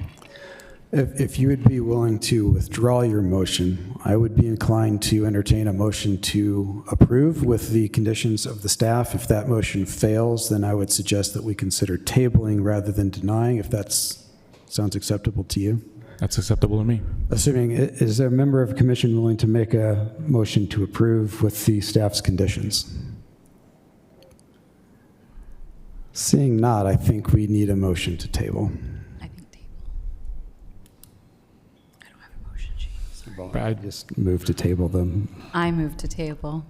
If you would be willing to withdraw your motion, I would be inclined to entertain a motion to approve with the conditions of the staff. If that motion fails, then I would suggest that we consider tabling rather than denying, if that sounds acceptable to you. That's acceptable to me. Assuming, is there a member of the commission willing to make a motion to approve with the staff's conditions? Seeing not, I think we need a motion to table. I think table. I don't have a motion sheet. Sorry. I just move to table them. I move to table.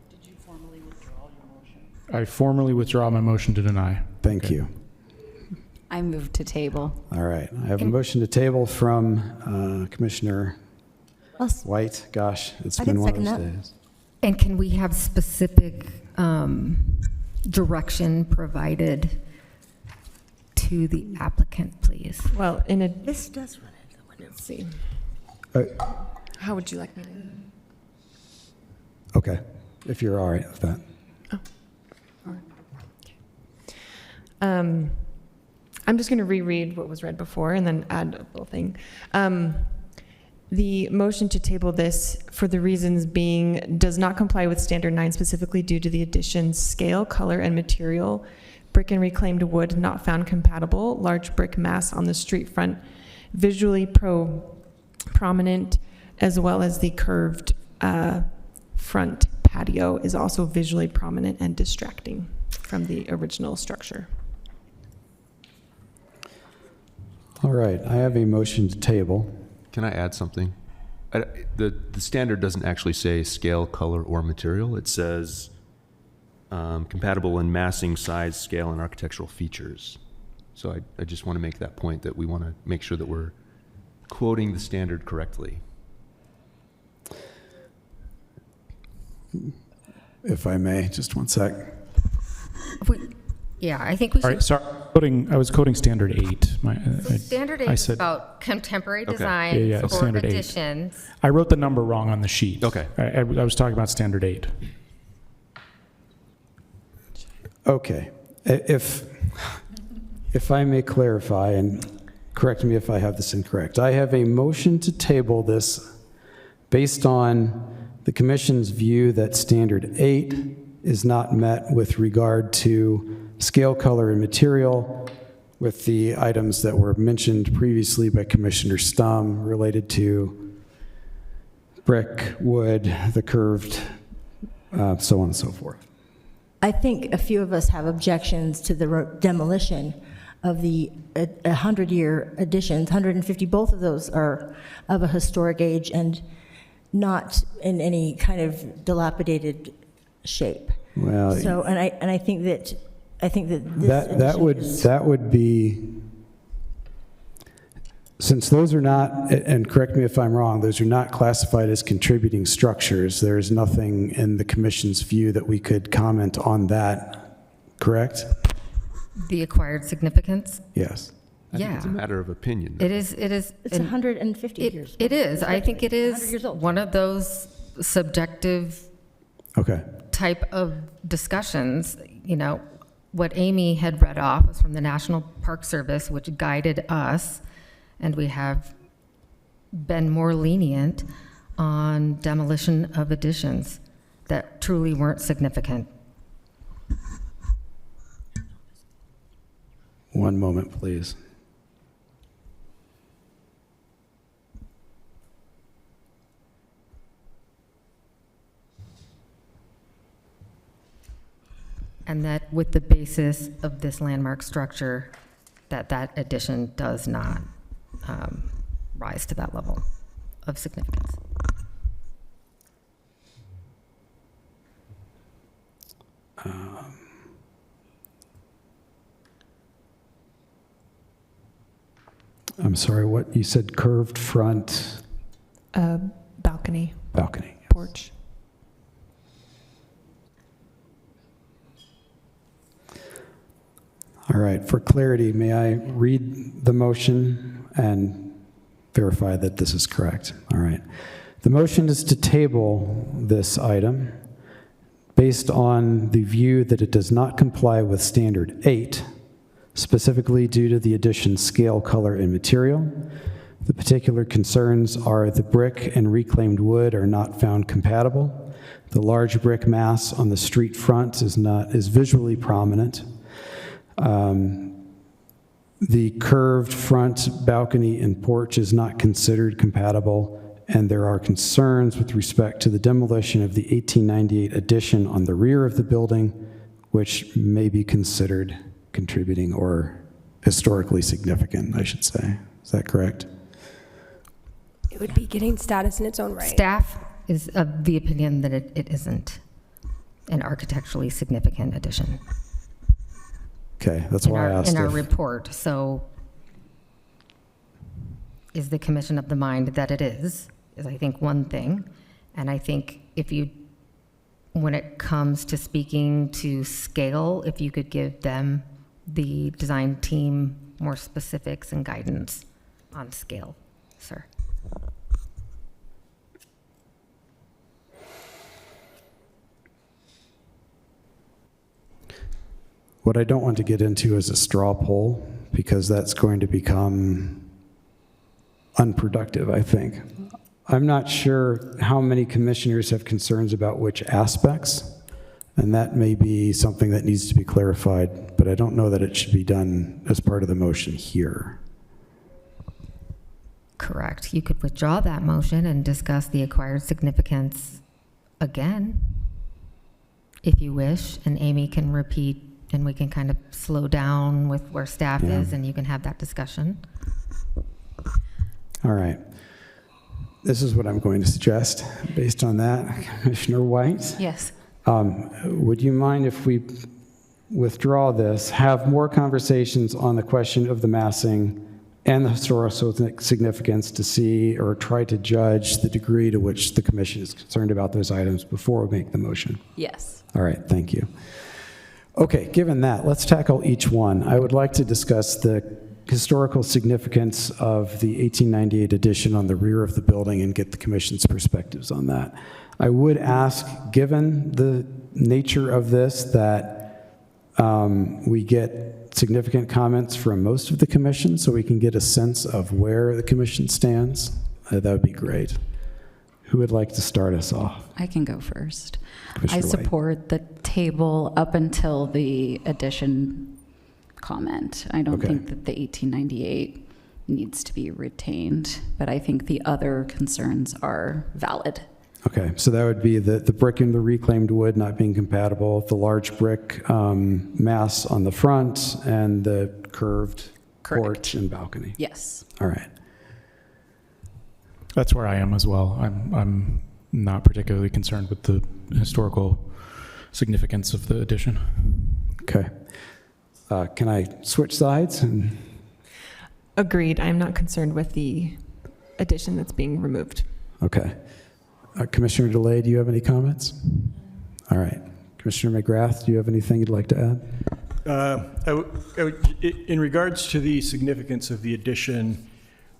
Did you formally withdraw your motion? I formally withdraw my motion to deny. Thank you. I move to table. All right, I have a motion to table from Commissioner White. Gosh, it's I been can one of second those that. days. And can we have specific direction provided to the applicant, please? Well, This does run into the window. let's see. Uh, How would you like me to? Okay, if you're all right with that. I'm just going to reread what was read before and then add a little thing. The motion to table this for the reasons being does not comply with Standard 9 specifically due to the addition's scale, color, and material, brick and reclaimed wood not found compatible, large brick mass on the street front, visually prominent, as well as the curved front patio is also visually prominent and distracting from the original structure. All right, I have a motion to table. Can I add something? The standard doesn't actually say scale, color, or material. It says compatible in massing, size, scale, and architectural features. So I just want to make that point that we want to make sure that we're quoting the standard correctly. If I may, just one sec. Yeah, I think we All should. right, sorry. I was quoting standard 8. Standard 8 is about contemporary designs Yeah, or standard 8. additions. I wrote the number wrong on the sheet. Okay. I was talking about standard 8. Okay, if I may clarify, and correct me if I have this incorrect, I have a motion to table this based on the commission's view that standard 8 is not met with regard to scale, color, and material with the items that were mentioned previously by Commissioner Stum related to brick, wood, the curved, so on and so forth. I think a few of us have objections to the demolition of the 100-year additions, 150, both of those are of a historic age and not in any kind of dilapidated shape. Well, So, and I think that this that would be, since those are not, and correct me if I'm wrong, those are not classified as contributing structures. There is nothing in the commission's view that we could comment on that, correct? The acquired significance? Yes. I think Yeah. it's a matter of opinion. It is. It's 150 years old. It is. I think it 100 is years old. one of those subjective Okay. type of discussions. You know, what Amy had read off was from the National Park Service, which guided us, and we have been more lenient on demolition of additions that truly weren't significant. One moment, please. And that with the basis of this landmark structure, that addition does not rise to that level of significance. I'm sorry, what, you said curved front Balcony, balcony? porch. All right, for clarity, may I read the motion and verify that this is correct? All right. The motion is to table this item based on the view that it does not comply with Standard 8 specifically due to the addition's scale, color, and material. The particular concerns are the brick and reclaimed wood are not found compatible. The large brick mass on the street front is visually prominent. The curved front balcony and porch is not considered compatible, and there are concerns with respect to the demolition of the 1898 addition on the rear of the building, which may be considered contributing or historically significant, I should say. Is that correct? It would be getting status in its own right. Staff is of the opinion that it isn't an architecturally significant addition. Okay, that's why I asked. In our report, so is the commission of the mind that it is I think one thing. And I think when it comes to speaking to scale, if you could give them, the design team, more specifics and guidance on scale, sir. What I don't want to get into is a straw poll, because that's going to become unproductive, I think. I'm not sure how many commissioners have concerns about which aspects, and that may be something that needs to be clarified, but I don't know that it should be done as part of the motion here. Correct. You could withdraw that motion and discuss the acquired significance again, if you wish, and Amy can repeat, and we can kind of slow down with where staff is, and you can have that discussion. All right. This is what I'm going to suggest based on that. Commissioner White? Yes. Would you mind if we withdraw this, have more conversations on the question of the massing and the historical significance to see or try to judge the degree to which the commission is concerned about those items before we make the motion? Yes. All right, thank you. Okay, given that, let's tackle each one. I would like to discuss the historical significance of the 1898 addition on the rear of the building and get the commission's perspectives on that. I would ask, given the nature of this, that we get significant comments from most of the commission so we can get a sense of where the commission stands. That would be great. Who would like to start us off? I can go first. Commissioner I White. support the table up until the addition comment. I don't think that the 1898 needs to be retained, but I think the other concerns are valid. Okay, so that would be the brick and the reclaimed wood not being compatible, the large brick mass on the front, and the curved porch and balcony. Yes. All right. That's where I am as well. I'm not particularly concerned with the historical significance of the addition. Okay. Can I switch sides? Agreed. I'm not concerned with the addition that's being removed. Okay. Commissioner DeLay, do you have any comments? All right. Commissioner McGrath, do you have anything you'd like to add? In regards to the significance of the addition,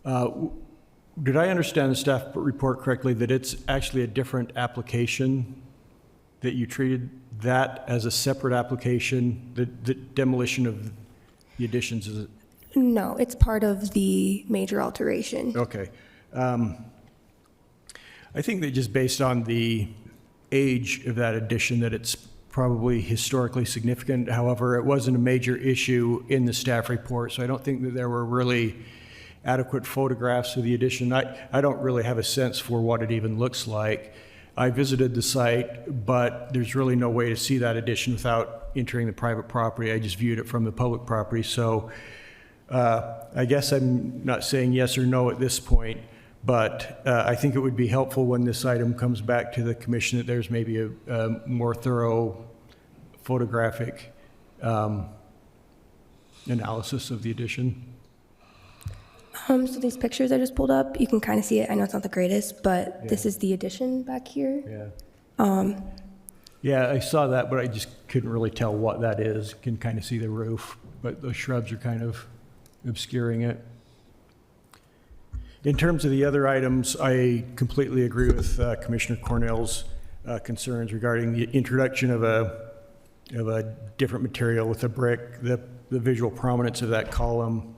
did I understand the staff report correctly that it's actually a different application, that you treated that as a separate application, the demolition of the additions? Is it? No, it's part of the major alteration. Okay. I think that just based on the age of that addition, that it's probably historically significant. However, it wasn't a major issue in the staff report, so I don't think that there were really adequate photographs of the addition. I don't really have a sense for what it even looks like. I visited the site, but there's really no way to see that addition without entering the private property. I just viewed it from the public property. So I guess I'm not saying yes or no at this point, but I think it would be helpful when this item comes back to the commission that there's maybe a more thorough photographic analysis of the addition. So these pictures I just pulled up, you can kind of see it. I know it's not the greatest, but this is the addition back here. Yeah. Yeah, I saw that, but I just couldn't really tell what that is. You can kind of see the roof, but the shrubs are kind of obscuring it. In terms of the other items, I completely agree with Commissioner Cornell's concerns regarding the introduction of a different material with the brick. The the visual prominence of that column.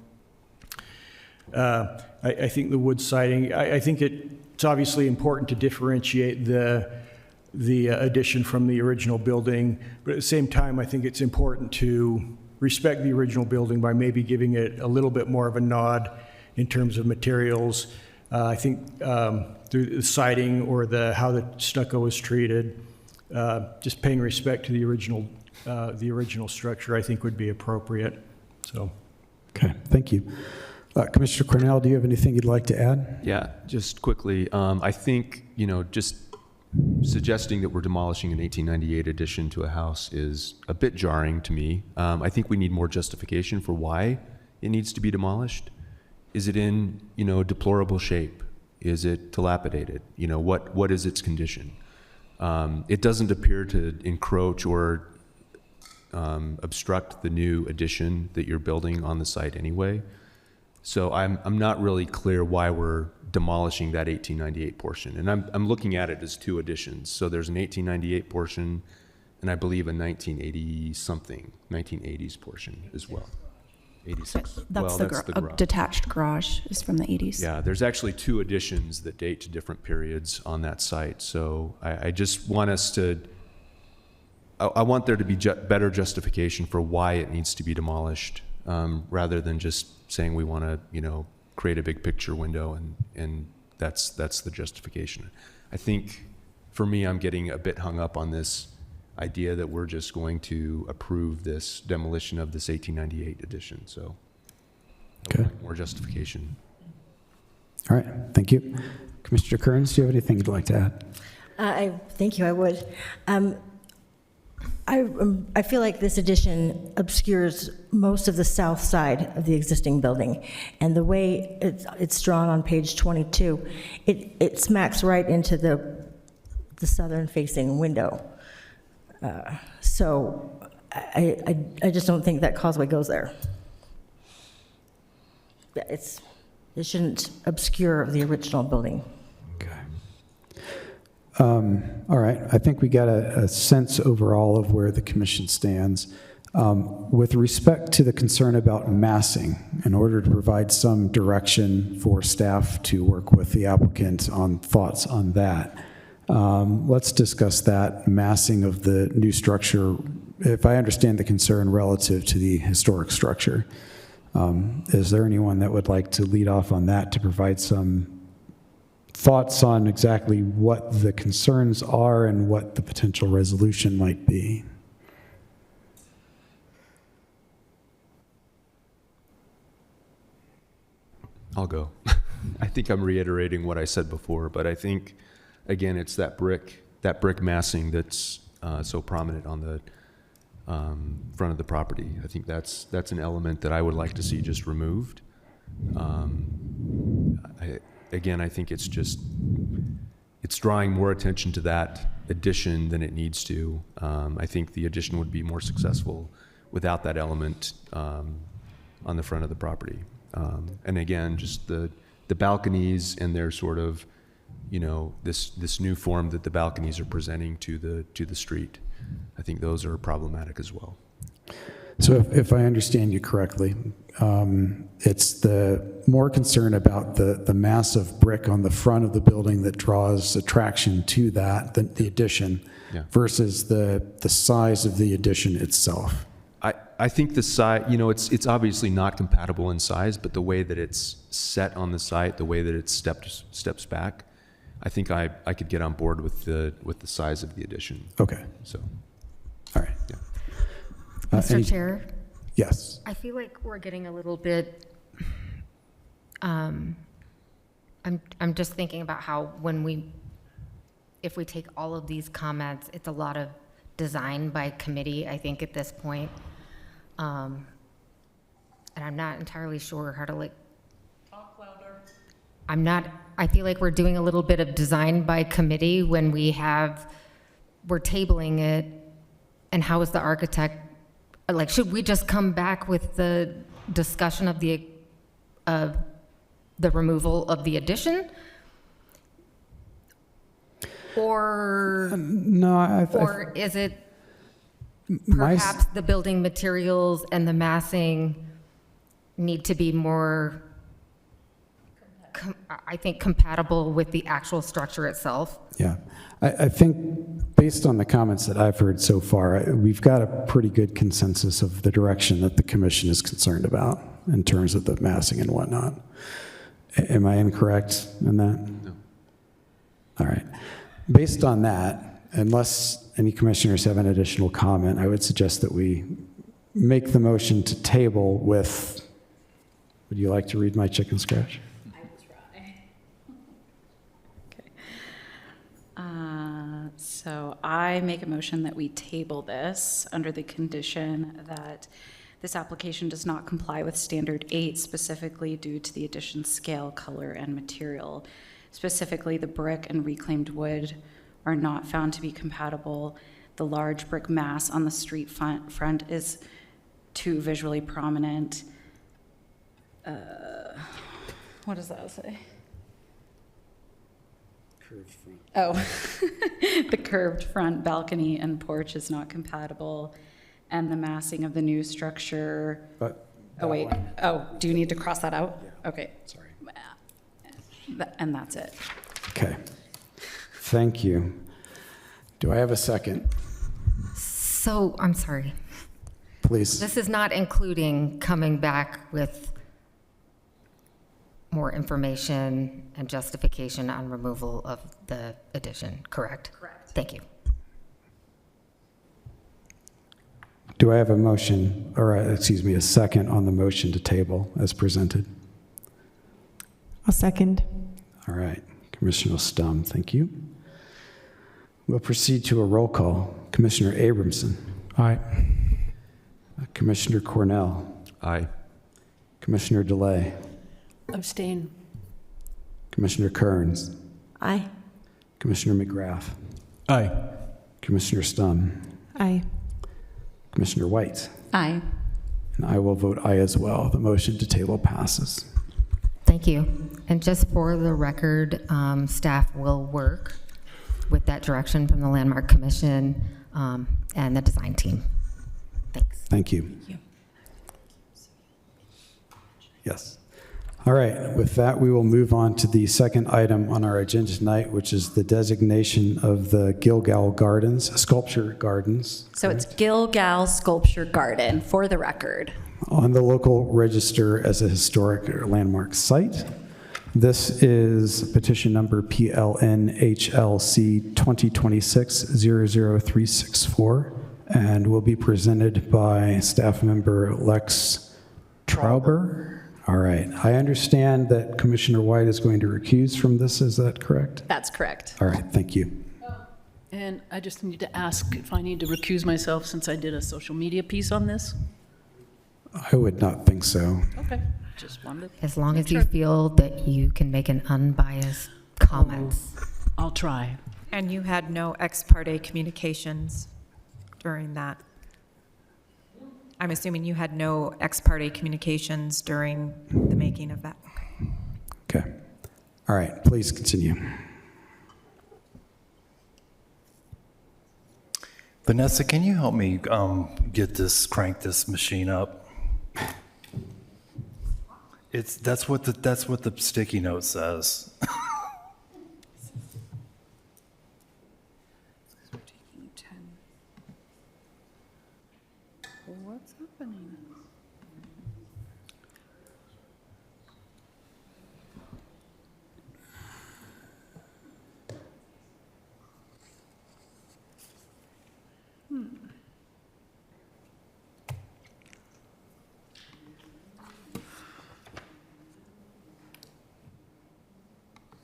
I think the wood siding, I think it's obviously important to differentiate the addition from the original building, but at the same time, I think it's important to respect the original building by maybe giving it a little bit more of a nod in terms of materials. I think through the siding or how the stucco was treated, just paying respect to the original structure, I think would be appropriate. So, Okay, thank you. Commissioner Cornell, do you have anything you'd like to add? Yeah, just quickly, I think, just suggesting that we're demolishing an 1898 addition to a house is a bit jarring to me. I think we need more justification for why it needs to be demolished. Is it in, deplorable shape? Is it dilapidated? What is its condition? It doesn't appear to encroach or obstruct the new addition that you're building on the site anyway. So I'm not really clear why we're demolishing that 1898 portion. And I'm looking at it as two additions. So there's an 1898 portion and I believe a 1980s portion as well. 86. That's Well, the garage. detached garage is from the 80s. Yeah, there's actually two additions that date to different periods on that site. So I just want us to, I want there to be better justification for why it needs to be demolished, rather than just saying we want to, create a big picture window and that's the justification. I think for me, I'm getting a bit hung up on this idea that we're just going to approve this demolition of this 1898 addition. So I would like more justification. All right, thank you. Commissioner Kearns, do you have anything you'd like to add? Thank you, I would. I feel like this addition obscures most of the south side of the existing building. And the way it's drawn on page 22, it smacks right into the southern-facing window. So I just don't think that causeway goes there. It shouldn't obscure the original building. Okay. All right, I think we got a sense overall of where the commission stands. With respect to the concern about massing, in order to provide some direction for staff to work with the applicant on thoughts on that, let's discuss that massing of the new structure, if I understand the concern relative to the historic structure. Is there anyone that would like to lead off on that to provide some thoughts on exactly what the concerns are and what the potential resolution might be? I'll go. I think I'm reiterating what I said before, but I think, again, it's that brick massing that's so prominent on the front of the property. I think that's an element that I would like to see just removed. I think it's drawing more attention to that addition than it needs to. I think the addition would be more successful without that element on the front of the property. And again, just the balconies and their sort of, this new form that the balconies are presenting to the street. I think those are problematic as well. So if I understand you correctly, it's the more concern about the mass of brick on the front of the building that draws attraction to that, the addition, versus the size of the addition itself. I think the size, it's obviously not compatible in size, but the way that it's set on the site, the way that it steps back, I think I could get on board with the size of the addition. Okay. So, all right. Yeah. Mr. Chair? Yes. I feel like we're getting a little bit, I'm just thinking about how if we take all of these comments, it's a lot of design by committee, I think, at this point. And I'm not entirely sure how to Talk louder. I feel like we're doing a little bit of design by committee when we're tabling it, and how is the architect, should we just come back with the discussion of the removal of the addition? Or No, or is it perhaps the building materials and the massing need to be more, I think, compatible with the actual structure itself. Yeah, I think based on the comments that I've heard so far, we've got a pretty good consensus of the direction that the commission is concerned about in terms of the massing and whatnot. Am I incorrect in that? No. All right. Based on that, unless any commissioners have an additional comment, I would suggest that we make the motion to table with, would you like to read my chicken scratch? I will try. Okay. So I make a motion that we table this under the condition that this application does not comply with Standard 8, specifically due to the addition's scale, color, and material. Specifically, the brick and reclaimed wood are not found to be compatible. The large brick mass on the street front is too visually prominent. What does that say? Curved front. Oh, the curved front balcony and porch is not compatible, and the massing of the new structure. But Oh, wait. one. Oh, do you need to cross that out? Yeah. Okay. Sorry. And that's it. Okay. Thank you. Do I have a second? So, I'm sorry. Please. This is not including coming back with more information and justification on removal of the addition, correct? Correct. Thank you. Do I have a motion, or excuse me, a second on the motion to table as presented? I'll second. All right. Commissioner Stum, thank you. We'll proceed to a roll call. Commissioner Abramson. Aye. Commissioner Cornell. Aye. Commissioner DeLay. Abstain. Commissioner Kearns. Aye. Commissioner McGrath. Aye. Commissioner Stum. Aye. Commissioner White. Aye. And I will vote aye as well. The motion to table passes. Thank you. And just for the record, staff will work with that direction from the Landmark Commission and the design team. Thanks. Thank you. Yes. All right. With that, we will move on to the second item on our agenda tonight, which is the designation of the Gilgal Gardens, Sculpture Gardens, So it's Gilgal Sculpture Garden, for the record. on the local register as a historic or landmark site. This is petition number PLNHLC 2026-00364 and will be presented by staff member Lex Trauber. All right. I understand that Commissioner White is going to recuse from this. Is that correct? That's correct. All right. Thank you. And I just need to ask if I need to recuse myself since I did a social media piece on this? I would not think so. Okay, just wanted to. As long as you feel that you can make an unbiased comment. I'll try. And you had no ex parte communications during that? I'm assuming you had no ex parte communications during the making of that? Okay. All right. Please continue. Vanessa, can you help me crank this machine up? That's what the sticky note says. What's happening?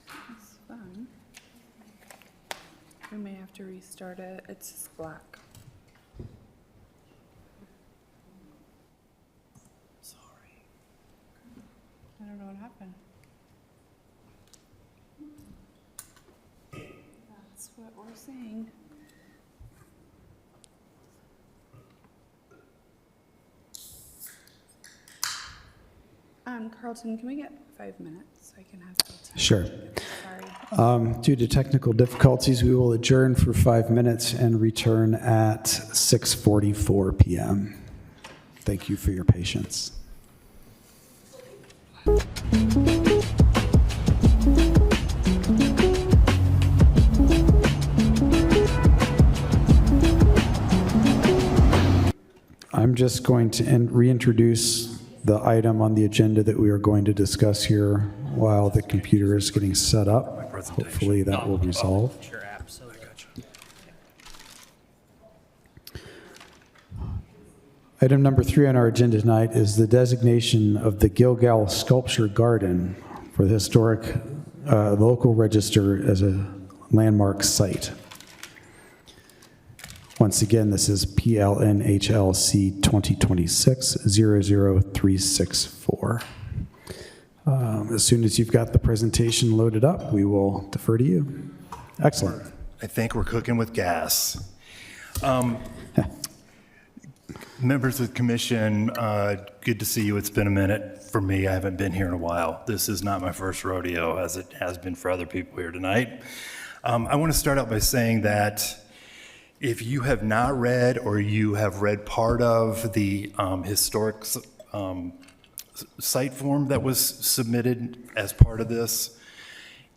That's fun. We may have to restart it. It's black. I don't know what happened. That's what we're seeing. Carlton, can we get 5 minutes? I can have. Sure. Sorry. Due to technical difficulties, we will adjourn for 5 minutes and return at 6:44 p.m. Thank you for your patience. I'm just going to reintroduce the item on the agenda that we are going to discuss here while the computer is getting set up. Hopefully that will resolve. Sure, absolutely. Item number 3 on our agenda tonight is the designation of the Gilgal Sculpture Garden for the historic local register as a landmark site. Once again, this is PLNHLC 2026-00364. As soon as you've got the presentation loaded up, we will defer to you. Excellent. I think we're cooking with gas. Members of the commission, good to see you. It's been a minute for me. I haven't been here in a while. This is not my first rodeo, as it has been for other people here tonight. I want to start out by saying that if you have not read or you have read part of the historic site form that was submitted as part of this,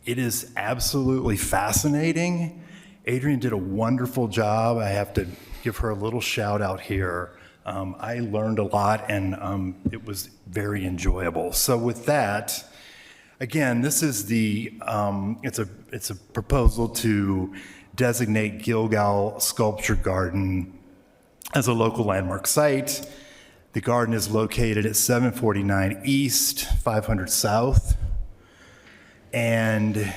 it is absolutely fascinating. Adrian did a wonderful job. I have to give her a little shout out here. I learned a lot and it was very enjoyable. So with that, again, this is it's a proposal to designate Gilgal Sculpture Garden as a local landmark site. The garden is located at 749 East, 500 South. And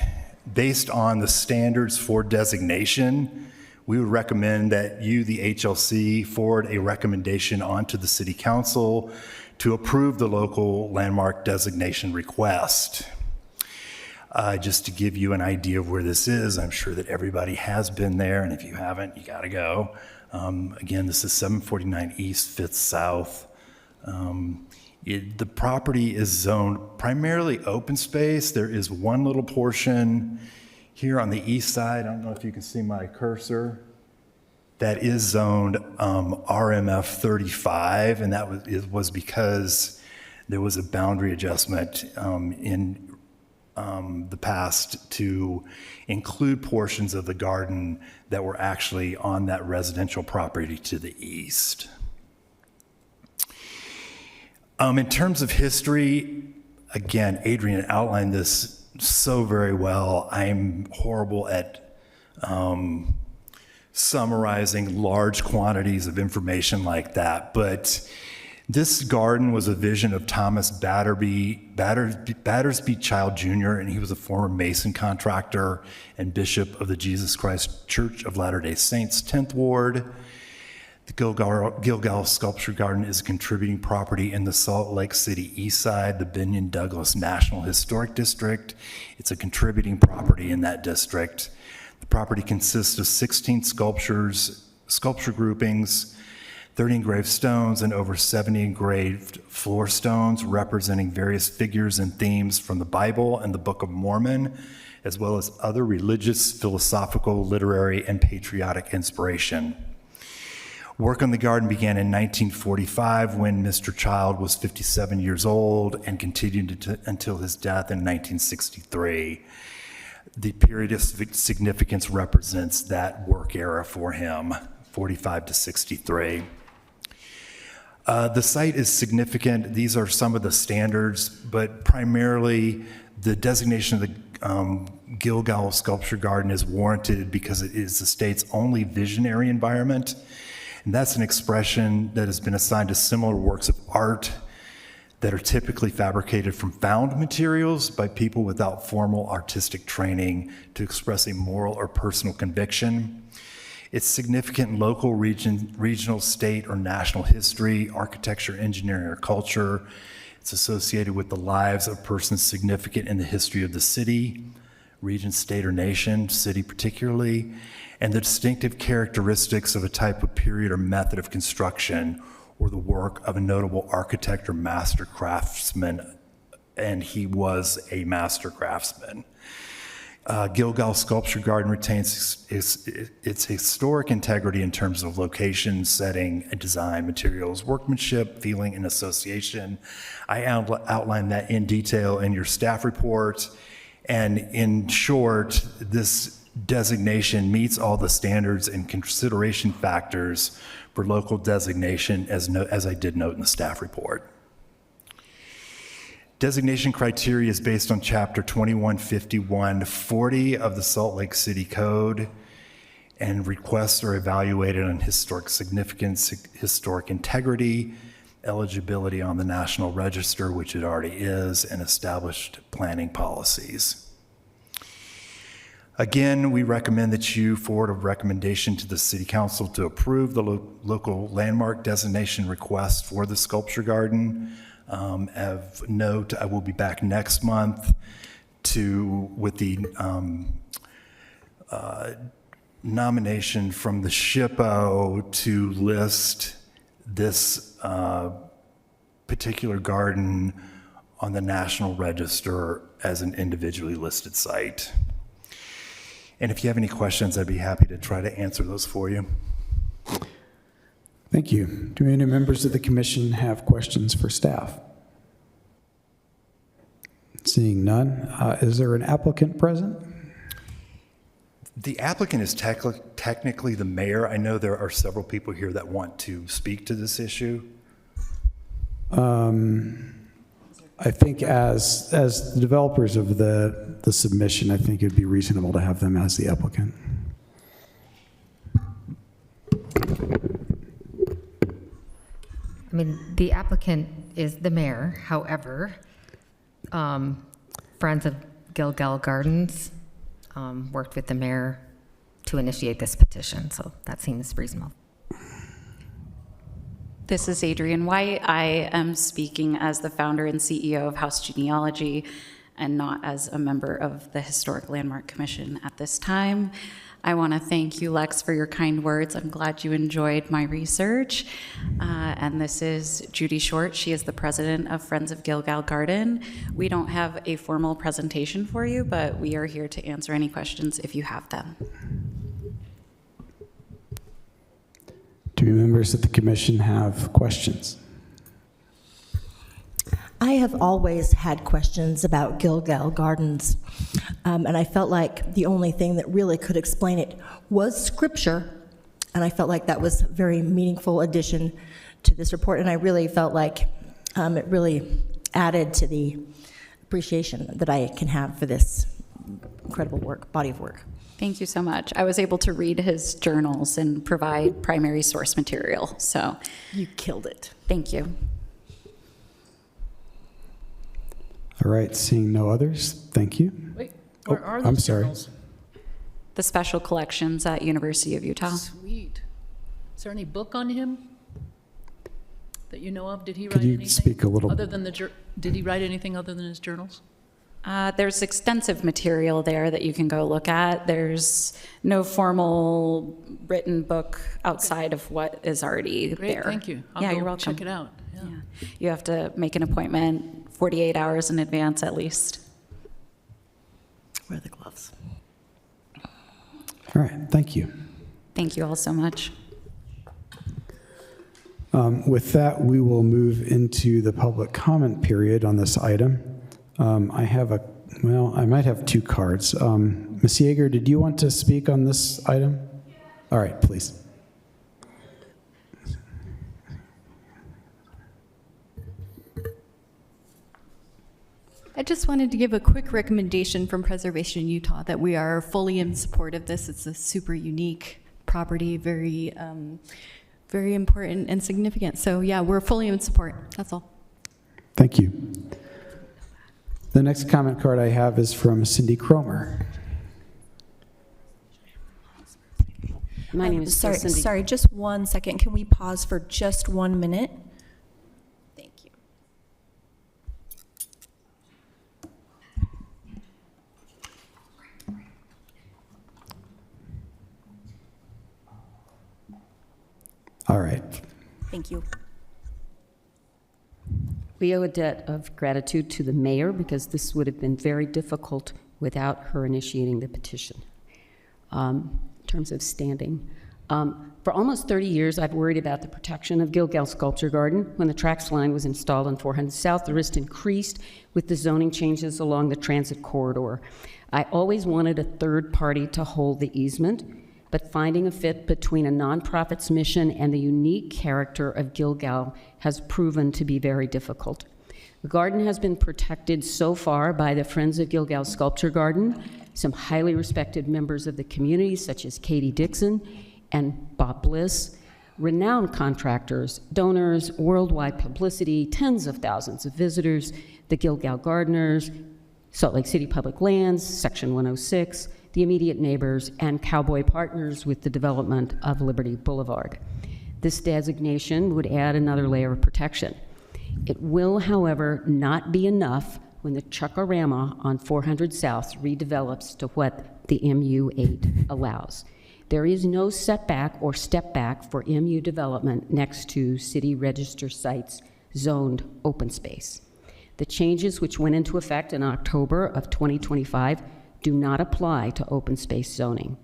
based on the standards for designation, we would recommend that you, the HLC, forward a recommendation onto the City Council to approve the local landmark designation request. Just to give you an idea of where this is, I'm sure that everybody has been there, and if you haven't, you gotta go. Again, this is 749 East, 5th South. The property is zoned primarily open space. There is one little portion here on the east side, I don't know if you can see my cursor, that is zoned RMF 35, and that was because there was a boundary adjustment in the past to include portions of the garden that were actually on that residential property to the east. In terms of history, again, Adrian outlined this so very well. I'm horrible at summarizing large quantities of information like that, but this garden was a vision of Thomas Battersby Child Jr., and he was a former Mason contractor and bishop of the Jesus Christ Church of Latter-day Saints, 10th Ward. The Gilgal Sculpture Garden is a contributing property in the Salt Lake City East Side, the Binion Douglas National Historic District. It's a contributing property in that district. The property consists of 16 sculpture groupings, 30 engraved stones, and over 70 engraved floor stones representing various figures and themes from the Bible and the Book of Mormon, as well as other religious, philosophical, literary, and patriotic inspiration. Work on the garden began in 1945 when Mr. Child was 57 years old and continued until his death in 1963. The period of significance represents that work era for him, 45 to 63. The site is significant. These are some of the standards, but primarily the designation of the Gilgal Sculpture Garden is warranted because it is the state's only visionary environment. And that's an expression that has been assigned to similar works of art that are typically fabricated from found materials by people without formal artistic training to express a moral or personal conviction. It's significant in local, regional, state, or national history, architecture, engineering, or culture. It's associated with the lives of persons significant in the history of the city, region, state, or nation, city particularly, and the distinctive characteristics of a type of period or method of construction or the work of a notable architect or master craftsman, and he was a master craftsman. Gilgal Sculpture Garden retains its historic integrity in terms of location, setting, and design, materials, workmanship, feeling, and association. I outlined that in detail in your staff report. And in short, this designation meets all the standards and consideration factors for local designation, as I did note in the staff report. Designation criteria is based on Chapter 2151-40 of the Salt Lake City Code, and requests are evaluated on historic significance, historic integrity, eligibility on the National Register, which it already is, and established planning policies. Again, we recommend that you forward a recommendation to the City Council to approve the local landmark designation request for the sculpture garden. Of note, I will be back next month with the nomination from the SHPO to list this particular garden on the National Register as an individually listed site. And if you have any questions, I'd be happy to try to answer those for you. Thank you. Do any members of the commission have questions for staff? Seeing none, is there an applicant present? The applicant is technically the mayor. I know there are several people here that want to speak to this issue. I think as the developers of the submission, I think it'd be reasonable to have them as the applicant. I mean, the applicant is the mayor. However, Friends of Gilgal Gardens worked with the mayor to initiate this petition, so that seems reasonable. This is Adrienne White. I am speaking as the founder and CEO of House Genealogy and not as a member of the Historic Landmark Commission at this time. I want to thank you, Lex, for your kind words. I'm glad you enjoyed my research. And this is Judy Short. She is the president of Friends of Gilgal Garden. We don't have a formal presentation for you, but we are here to answer any questions if you have them. Do members of the commission have questions? I have always had questions about Gilgal Gardens, and I felt like the only thing that really could explain it was scripture, and I felt like that was a very meaningful addition to this report, and I really felt like it really added to the appreciation that I can have for this incredible body of work. Thank you so much. I was able to read his journals and provide primary source material, so. You killed it. Thank you. All right, seeing no others, thank you. Wait, where are those I'm sorry. journals? The special collections at University of Utah. Sweet. Is there any book on him that you know of? Did he write Could you anything? speak a little- Other than did he write anything other than his journals? There's extensive material there that you can go look at. There's no formal written book outside of what is already Great, there. thank you. I'll Yeah, go you're welcome. check it out. Yeah. Yeah. You have to make an appointment 48 hours in advance at least. Wear the gloves. All right, thank you. Thank you all so much. With that, we will move into the public comment period on this item. I might have two cards. Ms. Yeager, did you want to speak on this item? All right, please. I just wanted to give a quick recommendation from Preservation Utah that we are fully in support of this. It's a super unique property, very, very important and significant. So yeah, we're fully in support. That's all. Thank you. The next comment card I have is from Cindy Cromer. My name is Sorry, Cindy. sorry, just 1 second. Can we pause for just 1 minute? Thank you. All right. Thank you. We owe a debt of gratitude to the mayor because this would have been very difficult without her initiating the petition. In terms of standing, for almost 30 years, I've worried about the protection of Gilgal Sculpture Garden. When the tracks line was installed on 400 South, the risk increased with the zoning changes along the transit corridor. I always wanted a third party to hold the easement, but finding a fit between a nonprofit's mission and the unique character of Gilgal has proven to be very difficult. The garden has been protected so far by the Friends of Gilgal Sculpture Garden, some highly respected members of the community, such as Katie Dixon and Bob Bliss, renowned contractors, donors, worldwide publicity, tens of thousands of visitors, the Gilgal Gardeners, Salt Lake City Public Lands, Section 106, the immediate neighbors, and Cowboy partners with the development of Liberty Boulevard. This designation would add another layer of protection. It will, however, not be enough when the Chuckarama on 400 South redevelops to what the MU8 allows. There is no setback or step back for MU development next to city register sites zoned open space. The changes which went into effect in October of 2025 do not apply to open space zoning.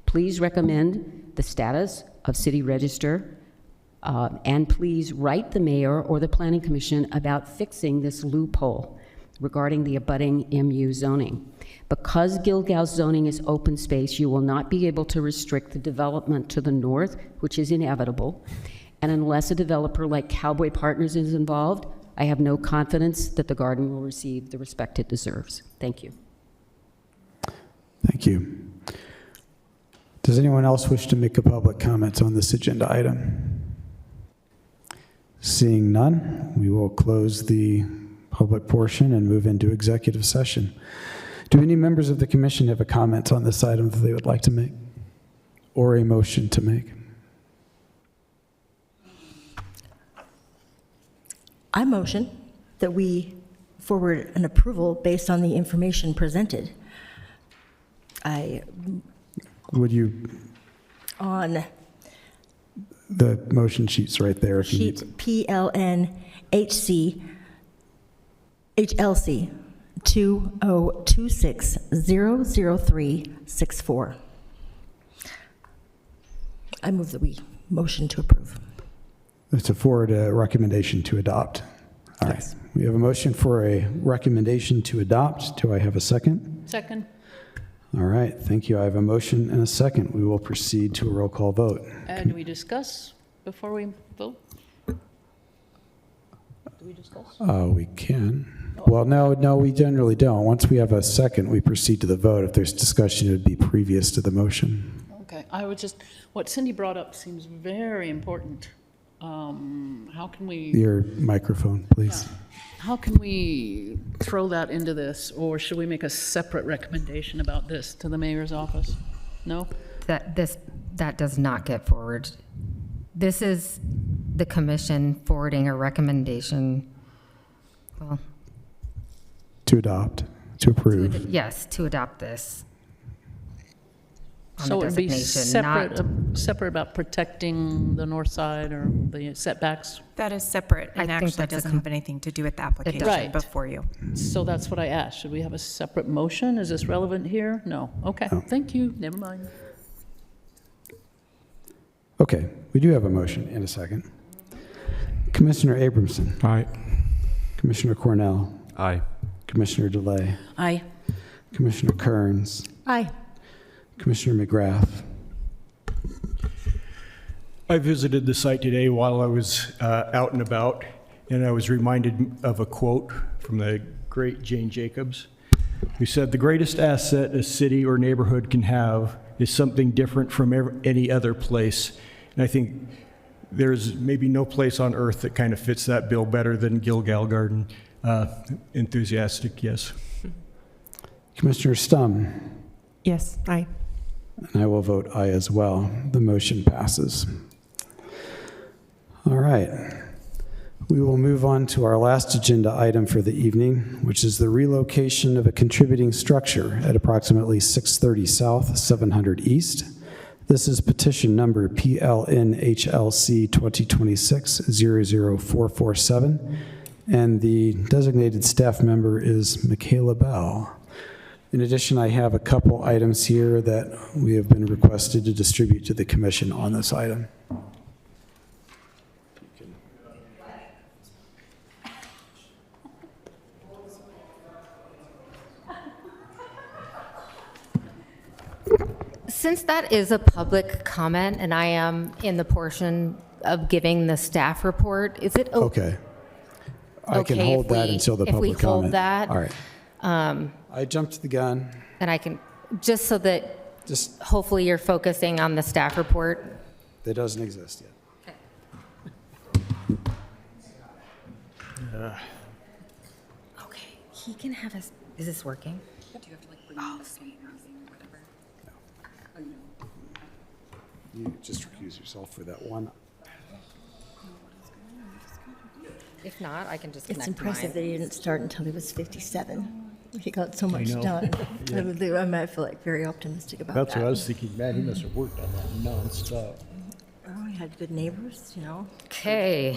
Please recommend the status of city register, and please write the mayor or the planning commission about fixing this loophole regarding the abutting MU zoning. Because Gilgal's zoning is open space, you will not be able to restrict the development to the north, which is inevitable. And unless a developer like Cowboy Partners is involved, I have no confidence that the garden will receive the respect it deserves. Thank you. Thank you. Does anyone else wish to make a public comment on this agenda item? Seeing none, we will close the public portion and move into executive session. Do any members of the commission have a comment on this item that they would like to make or a motion to make? I motion that we forward an approval based on the information presented. Would you? On the motion sheet's right there. If sheet PLN HC HLC 202600364. I move that we motion to approve. To forward a recommendation to adopt. All right. We have a motion for a recommendation to adopt. Do I have a second? Second. All right. Thank you. I have a motion and a second. We will proceed to a roll call vote. Do we discuss before we vote? Do we discuss? We can. Well, no, we generally don't. Once we have a second, we proceed to the vote. If there's discussion, it would be previous to the motion. Okay. I would just, what Cindy brought up seems very important. How can we? Your microphone, please. How can we throw that into this, or should we make a separate recommendation about this to the mayor's office? No? That does not get forward. This is the commission forwarding a recommendation, well, to adopt, to approve. yes, to adopt this. So it would be separate about protecting the north side or the setbacks? That is separate and actually doesn't have anything to do with the application Right. before you. So that's what I asked. Should we have a separate motion? Is this relevant here? No. Okay, thank you. Never mind. Okay, we do have a motion and a second. Commissioner Abramson. Aye. Commissioner Cornell. Aye. Commissioner DeLay. Aye. Commissioner Kearns. Aye. Commissioner McGrath. I visited the site today while I was out and about, and I was reminded of a quote from the great Jane Jacobs, who said, "The greatest asset a city or neighborhood can have is something different from any other place." And I think there's maybe no place on earth that kind of fits that bill better than Gilgal Garden. Enthusiastic, yes. Commissioner Stum. Yes, aye. And I will vote aye as well. The motion passes. All right. We will move on to our last agenda item for the evening, which is the relocation of a contributing structure at approximately 630 South, 700 East. This is petition number PLNHLC 2026-00447, and the designated staff member is Michaela Bell. In addition, I have a couple items here that we have been requested to distribute to the commission on this item. Since that is a public comment and I am in the portion of giving the staff report, is it Okay. I can okay hold if that we- until the if we public comment. hold that? All right. I jumped the gun. And I can, just so that hopefully you're focusing on the staff report? That doesn't exist yet. Okay, he can have his, is this working? Do you have to like bring whatever? You just recuse yourself for that one. If not, I can just It's connect impressive mine. that he didn't start until he was 57. He got so much know. done. Yeah. I feel like very optimistic about That's that. what I was thinking, man, he must have worked on that nonstop. Oh, he had good neighbors, you know. Okay.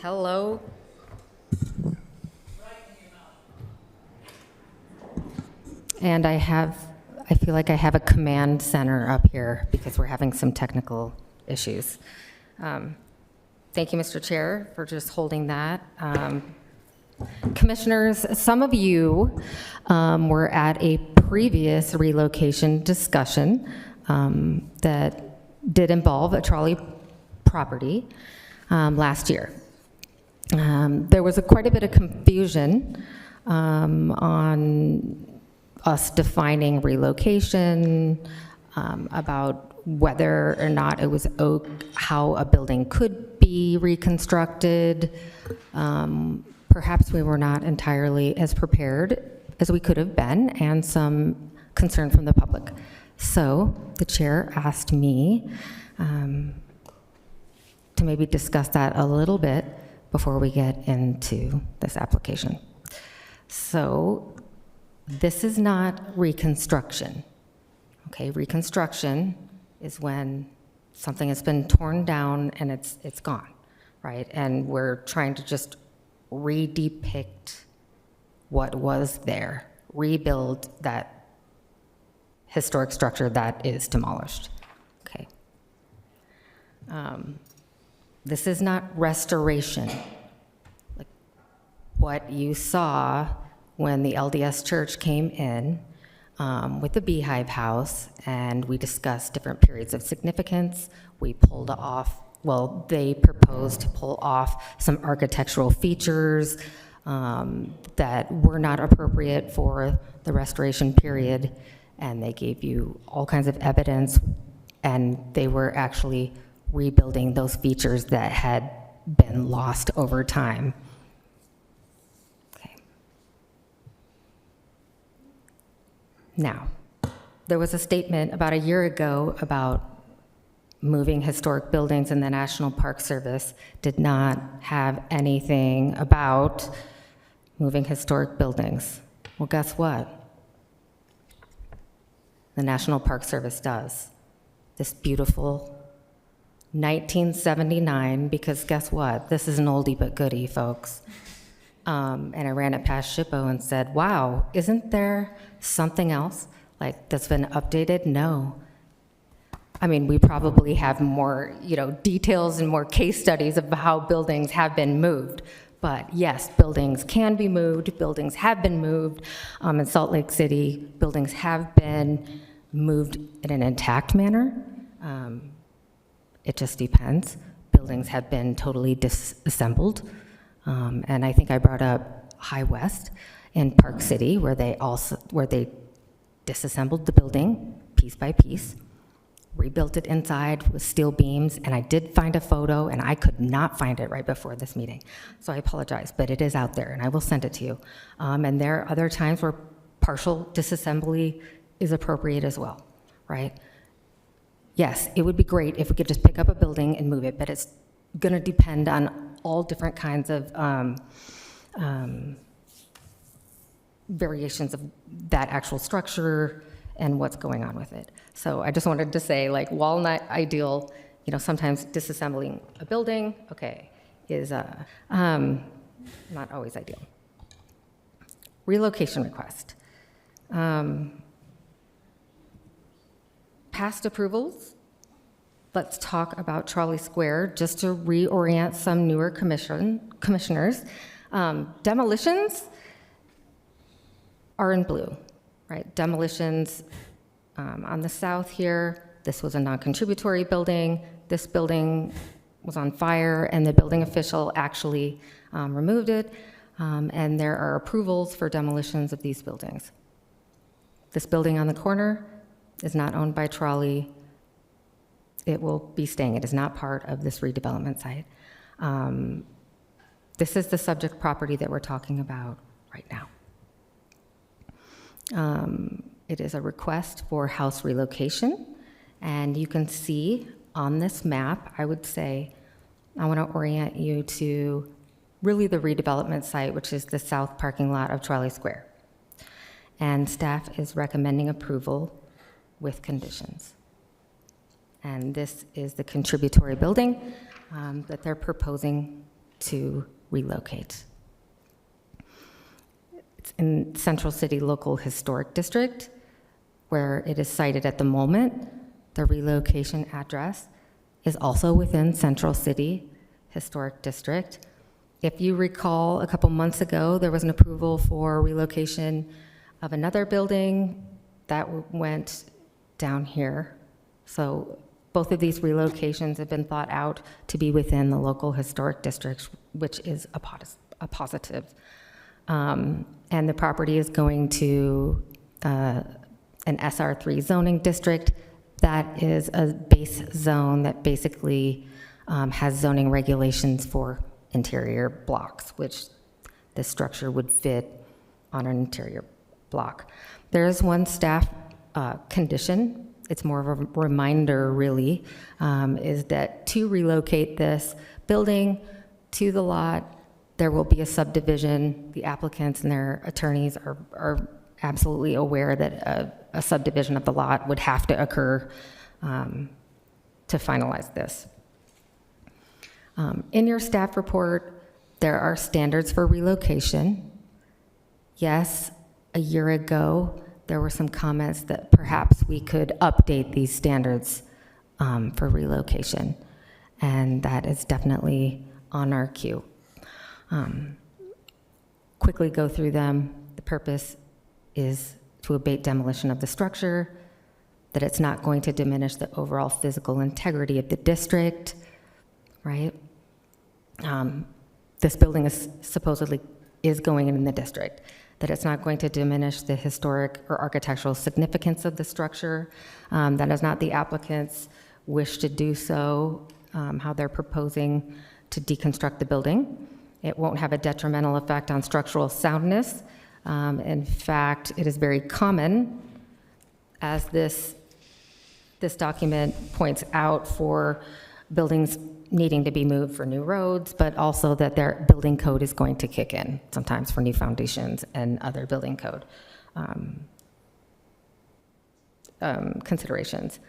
Hello. And I feel like I have a command center up here because we're having some technical issues. Thank you, Mr. Chair, for just holding that. Commissioners, some of you were at a previous relocation discussion that did involve a trolley property last year. There was quite a bit of confusion on us defining relocation, about whether or not it was how a building could be reconstructed. Perhaps we were not entirely as prepared as we could have been, and some concern from the public. So the chair asked me to maybe discuss that a little bit before we get into this application. So this is not reconstruction. Okay, reconstruction is when something has been torn down and it's gone, right? And we're trying to just redepict what was there, rebuild that historic structure that is demolished. Okay. This is not restoration. Like what you saw when the LDS Church came in with the Beehive House, and we discussed different periods of significance. We pulled off, well, they proposed to pull off some architectural features that were not appropriate for the restoration period, and they gave you all kinds of evidence, and they were actually rebuilding those features that had been lost over time. Now, there was a statement about a year ago about moving historic buildings, and the National Park Service did not have anything about moving historic buildings. Well, guess what? The National Park Service does. This beautiful 1979, because guess what? This is an oldie but goodie, folks. And I ran it past SHPO and said, wow, isn't there something else like that's been updated? No. I mean, we probably have more, details and more case studies of how buildings have been moved. But yes, buildings can be moved, buildings have been moved. In Salt Lake City, buildings have been moved in an intact manner. It just depends. Buildings have been totally disassembled. And I think I brought up High West in Park City, where they disassembled the building piece by piece, rebuilt it inside with steel beams, and I did find a photo, and I could not find it right before this meeting. So I apologize, but it is out there, and I will send it to you. And there are other times where partial disassembly is appropriate as well, right? Yes, it would be great if we could just pick up a building and move it, but it's gonna depend on all different kinds of variations of that actual structure and what's going on with it. So I just wanted to say, like, while not ideal, sometimes disassembling a building, okay, is not always ideal. relocation request. Past approvals. Let's talk about Trolley Square, just to reorient some newer commissioners. Demolitions are in blue, right? Demolitions on the south here, this was a non-contributory building. This building was on fire, and the building official actually removed it, and there are approvals for demolitions of these buildings. This building on the corner is not owned by Trolley. It will be staying. It is not part of this redevelopment site. This is the subject property that we're talking about right now. It is a request for house relocation, and you can see on this map, I would say, I want to orient you to really the redevelopment site, which is the south parking lot of Trolley Square. And staff is recommending approval with conditions. And this is the contributory building that they're proposing to relocate. It's in Central City Local Historic District, where it is cited at the moment. The relocation address is also within Central City Historic District. If you recall, a couple months ago, there was an approval for relocation of another building that went down here. So both of these relocations have been thought out to be within the local historic district, which is a positive. And the property is going to an SR3 zoning district. That is a base zone that basically has zoning regulations for interior blocks, which this structure would fit on an interior block. There is one staff condition. It's more of a reminder, really, is that to relocate this building to the lot, there will be a subdivision. The applicants and their attorneys are absolutely aware that a subdivision of the lot would have to occur to finalize this. In your staff report, there are standards for relocation. Yes, a year ago, there were some comments that perhaps we could update these standards for relocation, and that is definitely on our queue. Quickly go through them. The purpose is to abate demolition of the structure, that it's not going to diminish the overall physical integrity of the district, right? This building is supposedly going in the district, that it's not going to diminish the historic or architectural significance of the structure. That is not the applicant's wish to do so, how they're proposing to deconstruct the building. It won't have a detrimental effect on structural soundness. In fact, it is very common, as this document points out, for buildings needing to be moved for new roads, but also that their building code is going to kick in sometimes for new foundations and other building code considerations.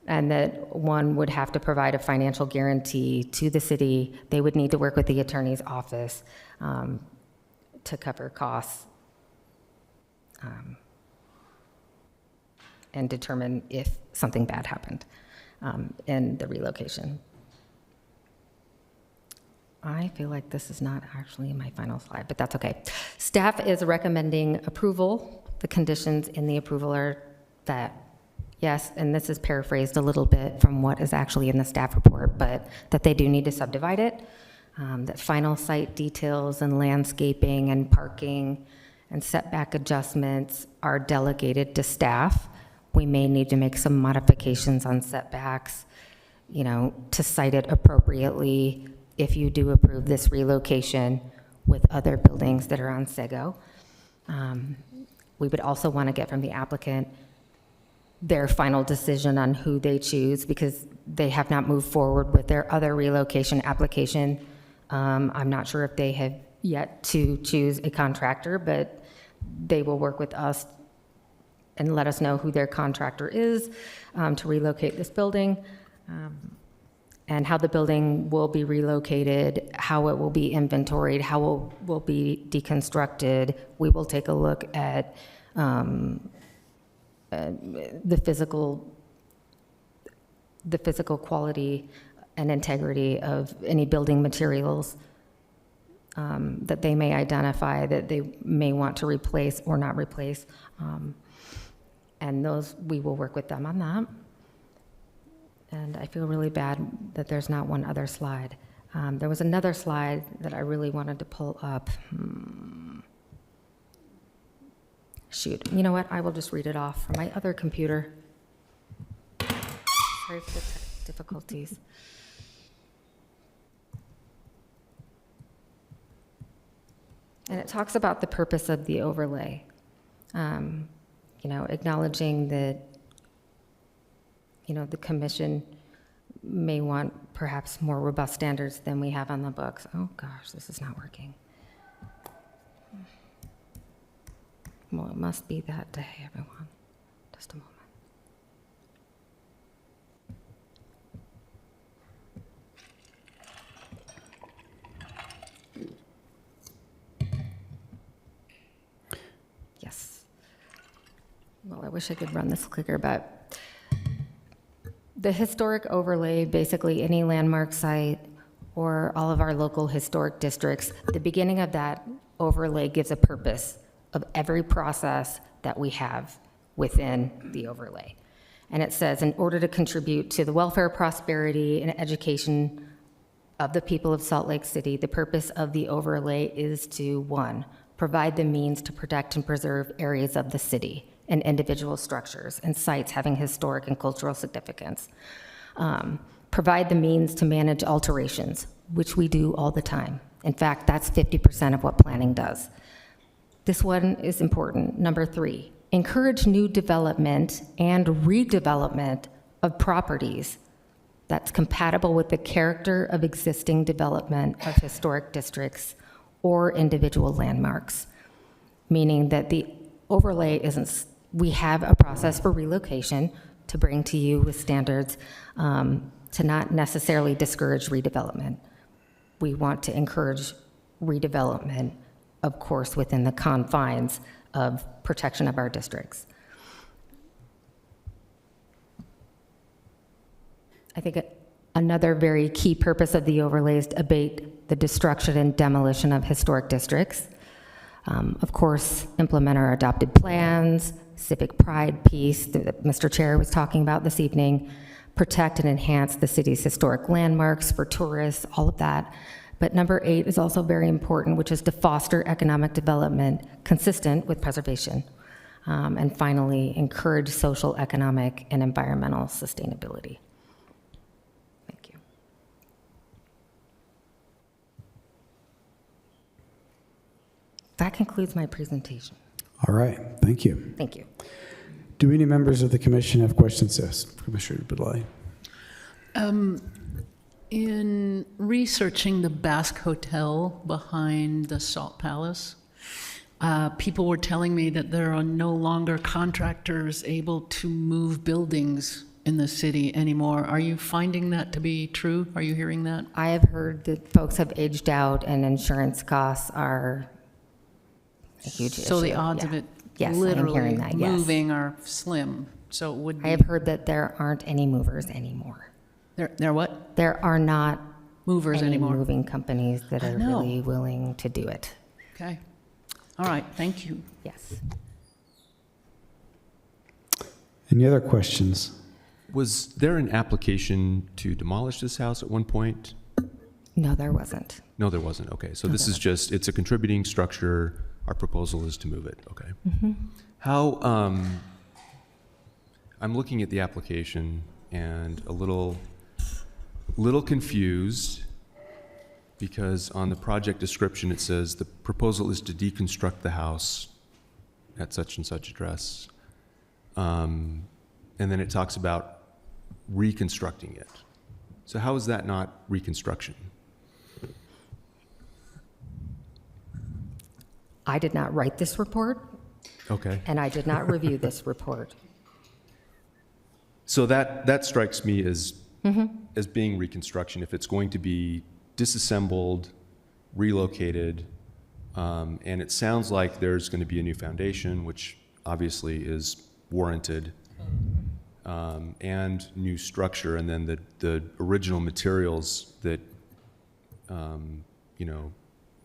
And that one would have to provide a financial guarantee to the city. They would need to work with the attorney's office to cover costs and determine if something bad happened in the relocation. I feel like this is not actually my final slide, but that's okay. Staff is recommending approval. The conditions in the approval are that, yes, and this is paraphrased a little bit from what is actually in the staff report, but that they do need to subdivide it, that final site details and landscaping and parking and setback adjustments are delegated to staff. We may need to make some modifications on setbacks, to site it appropriately if you do approve this relocation with other buildings that are on SEGO. We would also want to get from the applicant their final decision on who they choose, because they have not moved forward with their other relocation application. I'm not sure if they have yet to choose a contractor, but they will work with us and let us know who their contractor is to relocate this building. and how the building will be relocated, how it will be inventoried, how it will be deconstructed. We will take a look at the physical quality and integrity of any building materials that they may identify that they may want to replace or not replace. And those, we will work with them on that. And I feel really bad that there's not one other slide. There was another slide that I really wanted to pull up. Shoot, you know what? I will just read it off from my other computer. Sorry for the difficulties. And it talks about the purpose of the overlay. Acknowledging that, the commission may want perhaps more robust standards than we have on the books. Oh gosh, this is not working. Well, it must be that day, everyone. Just a moment. Yes. Well, I wish I could run this quicker, but the historic overlay, basically any landmark site or all of our local historic districts, the beginning of that overlay gives a purpose of every process that we have within the overlay. And it says, in order to contribute to the welfare, prosperity, and education of the people of Salt Lake City, the purpose of the overlay is to, 1, provide the means to protect and preserve areas of the city and individual structures and sites having historic and cultural significance. Provide the means to manage alterations, which we do all the time. In fact, that's 50% of what planning does. This one is important. Number 3, encourage new development and redevelopment of properties that's compatible with the character of existing development of historic districts or individual landmarks, meaning that the overlay isn't, we have a process for relocation to bring to you with standards to not necessarily discourage redevelopment. We want to encourage redevelopment, of course, within the confines of protection of our districts. I think another very key purpose of the overlay is to abate the destruction and demolition of historic districts. Of course, implement our adopted plans, civic pride piece that Mr. Chair was talking about this evening, protect and enhance the city's historic landmarks for tourists, all of that. But number 8 is also very important, which is to foster economic development consistent with preservation. And finally, encourage social, economic, and environmental sustainability. Thank you. That concludes my presentation. All right, thank you. Thank you. Do any members of the commission have questions? Yes, Commissioner Bedley. In researching the Basque Hotel behind the Salt Palace, people were telling me that there are no longer contractors able to move buildings in the city anymore. Are you finding that to be true? Are you hearing that? I have heard that folks have aged out and insurance costs are a huge issue. So the odds of it yes, literally I'm hearing that, yes. moving are slim. So it would be. I have heard that there aren't any movers anymore. There what? There are not movers any anymore. Moving companies that I are know. really willing to do it. Okay. All right. Thank you. Yes. Any other questions? Was there an application to demolish this house at one point? No, there wasn't. No, there wasn't. Okay, so No, this there is just, it's a contributing structure. Our proposal is to move it. Okay. Mm-hmm. How, I'm looking at the application and a little confused because on the project description it says the proposal is to deconstruct the house at such and such address. And then it talks about reconstructing it. So how is that not reconstruction? I did not write this report. Okay. And I did not review this report. So that strikes me as as being reconstruction. If it's going to be disassembled, relocated, and it sounds like there's going to be a new foundation, which obviously is warranted, and new structure, and then the original materials that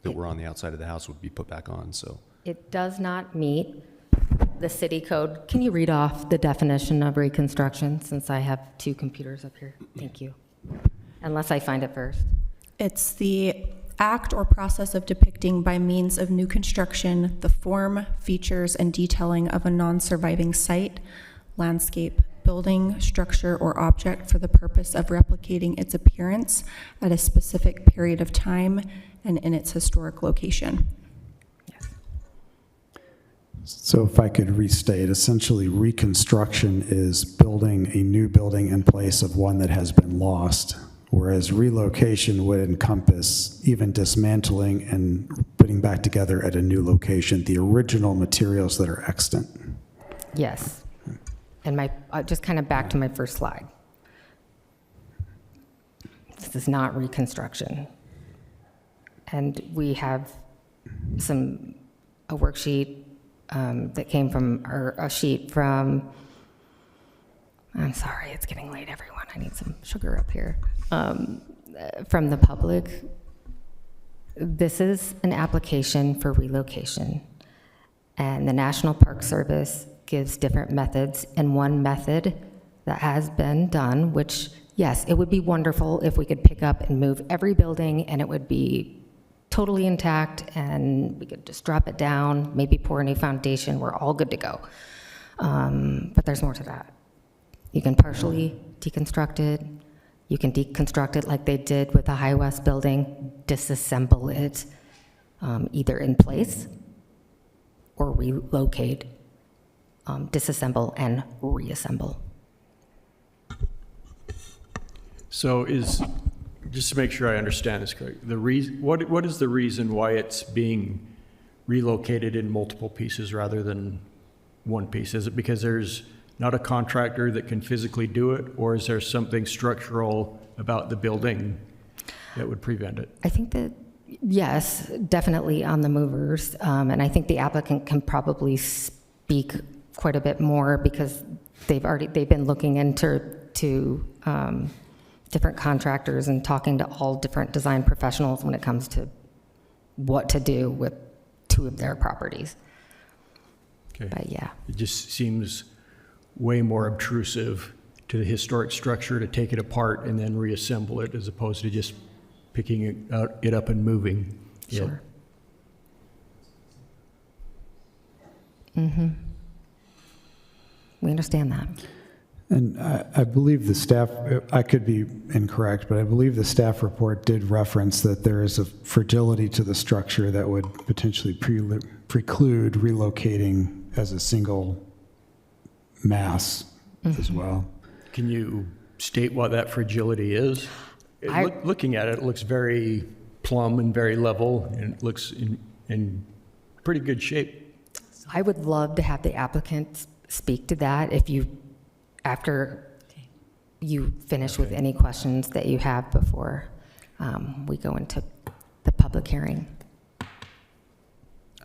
that were on the outside of the house would be put back on. So It does not meet the city code. Can you read off the definition of reconstruction, since I have two computers up here? Thank you. Unless I find it first. It's the act or process of depicting by means of new construction the form, features, and detailing of a non-surviving site, landscape, building, structure, or object for the purpose of replicating its appearance at a specific period of time and in its historic location. So if I could restate, essentially reconstruction is building a new building in place of one that has been lost, whereas relocation would encompass even dismantling and putting back together at a new location the original materials that are extant. Yes. And just kind of back to my first slide. This is not reconstruction. And we have a worksheet that came from, or a sheet from, I'm sorry, it's getting late, everyone. I need some sugar up here. From the public. This is an application for relocation. And the National Park Service gives different methods. And one method that has been done, which, yes, it would be wonderful if we could pick up and move every building and it would be totally intact and we could just drop it down, maybe pour a new foundation, we're all good to go. But there's more to that. You can partially deconstruct it. You can deconstruct it like they did with the High West building, disassemble it either in place or relocate, disassemble and reassemble. So just to make sure I understand this correct, what is the reason why it's being relocated in multiple pieces rather than one piece? Is it because there's not a contractor that can physically do it, or is there something structural about the building that would prevent it? I think that, yes, definitely on the movers. And I think the applicant can probably speak quite a bit more because they've been looking into different contractors and talking to all different design professionals when it comes to what to do with two of their properties. Okay. But yeah. It just seems way more obtrusive to the historic structure to take it apart and then reassemble it as opposed to just picking it up and moving. Sure. Mm-hmm. We understand that. And I believe the staff, I could be incorrect, but I believe the staff report did reference that there is a fragility to the structure that would potentially preclude relocating as a single mass as well. Can you state what that fragility is? Looking at it, it looks very plumb and very level, and it looks in pretty good shape. I would love to have the applicant speak to that after you finish with any questions that you have before we go into the public hearing.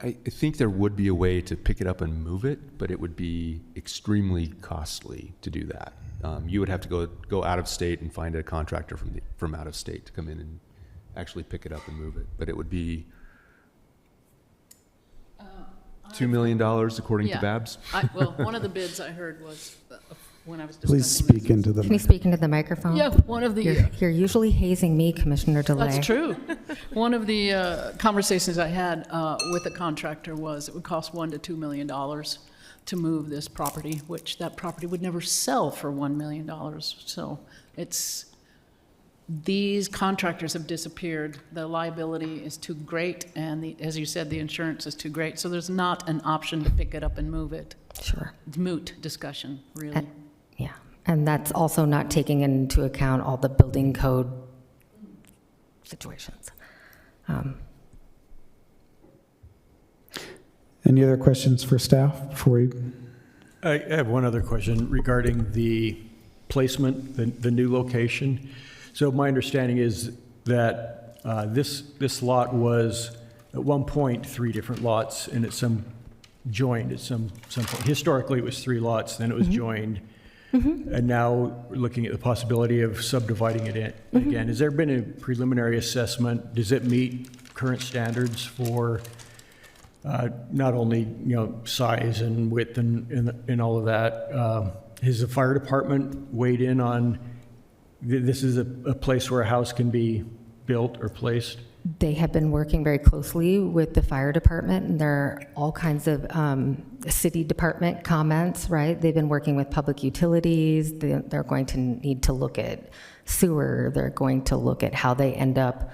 I think there would be a way to pick it up and move it, but it would be extremely costly to do that. You would have to go out of state and find a contractor from out of state to come in and actually pick it up and move it. But it would be $2 million according to Babs. Well, one of the bids I heard was when I was discussing Please speak into the. Can you speak into the microphone? Yeah, one of the. You're usually hazing me, Commissioner DeLay. That's true. One of the conversations I had with the contractor was it would cost $1 to $2 million to move this property, which that property would never sell for $1 million. So these contractors have disappeared. The liability is too great, and as you said, the insurance is too great. So there's not an option to pick it up and move it. Sure. It's moot discussion, really. Yeah, and that's also not taking into account all the building code situations. Any other questions for staff before we? I have one other question regarding the placement, the new location. So my understanding is that this lot was at one point 3 different lots, and it's joined at some point. Historically, it was 3 lots, then it was joined. And now we're looking at the possibility of subdividing it in again. Has there been a preliminary assessment? Does it meet current standards for not only, size and width and all of that? Has the fire department weighed in on this is a place where a house can be built or placed? They have been working very closely with the fire department, and there are all kinds of city department comments, right? They've been working with public utilities. They're going to need to look at sewer. They're going to look at how they end up,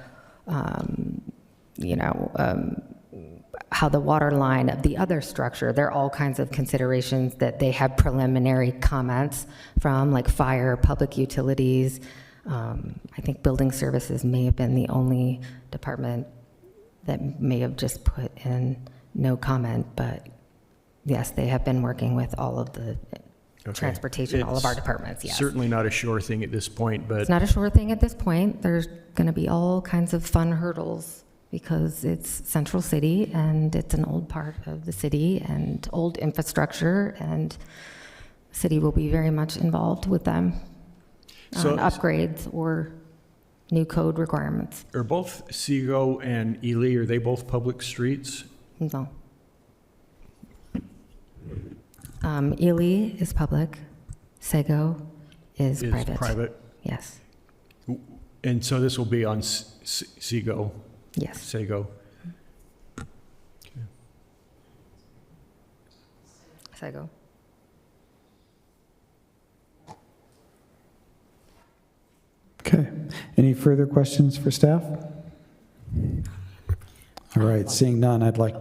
how the water line of the other structure. There are all kinds of considerations that they have preliminary comments from, like fire, public utilities. I think building services may have been the only department that may have just put in no comment, but yes, they have been working with all of the transportation, all of our departments, yes. Certainly not a sure thing at this point, but... It's not a sure thing at this point. There's going to be all kinds of fun hurdles because it's Central City and it's an old part of the city and old infrastructure, and the city will be very much involved with them on upgrades or new code requirements. Are both Seago and Ely, are they both public streets? No. Ely is public. Sego is private. Private? Yes. And so this will be on Seago? Yes. Sego. Sego. Okay. Any further questions for staff? All right, seeing none, I'd like,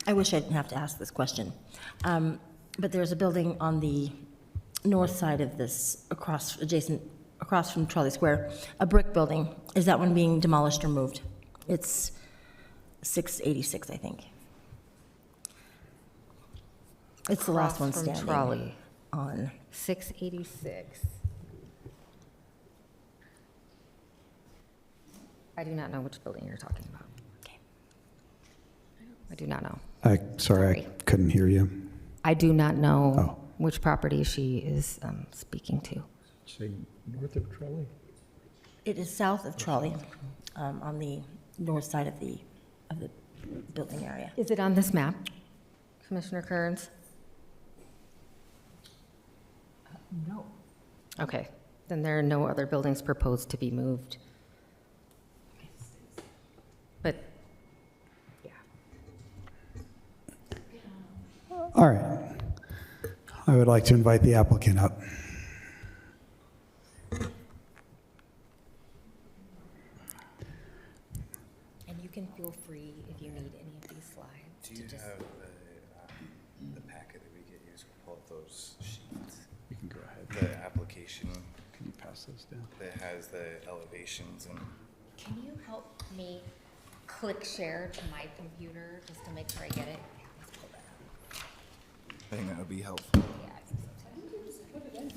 I wish I didn't have to ask this question. But there's a building on the north side of this, across from Trolley Square, a brick building. Is that one being demolished or moved? It's 686, I think. It's the last one From standing Trolley. on. 686. I do not know which building you're talking about. Okay. I do not know. sorry, I couldn't hear you. I do not know which property she is speaking to. Say north of Trolley? It is south of Trolley, on the north side of the building area. Is it on this map, Commissioner Kearns? No. Okay, then there are no other buildings proposed to be moved. But, yeah. All right. I would like to invite the applicant up. And you can feel free if you need any of these slides. Do you have the packet that we get used to pull up those sheets? You can go ahead. The application Can you pass those down? that has the elevations and. Can you help me click share to my computer just to make sure I get it? Yeah, let's pull that up. I think that would be helpful. Yeah, I think so too.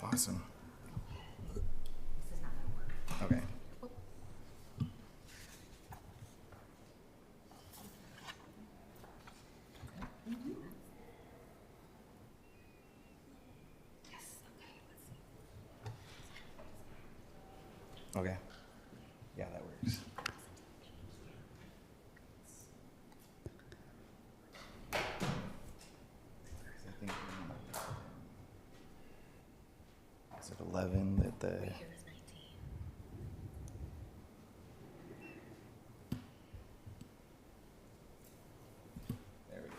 Awesome. Okay. Okay. Yeah, that works. I think At 11, that the. There we go.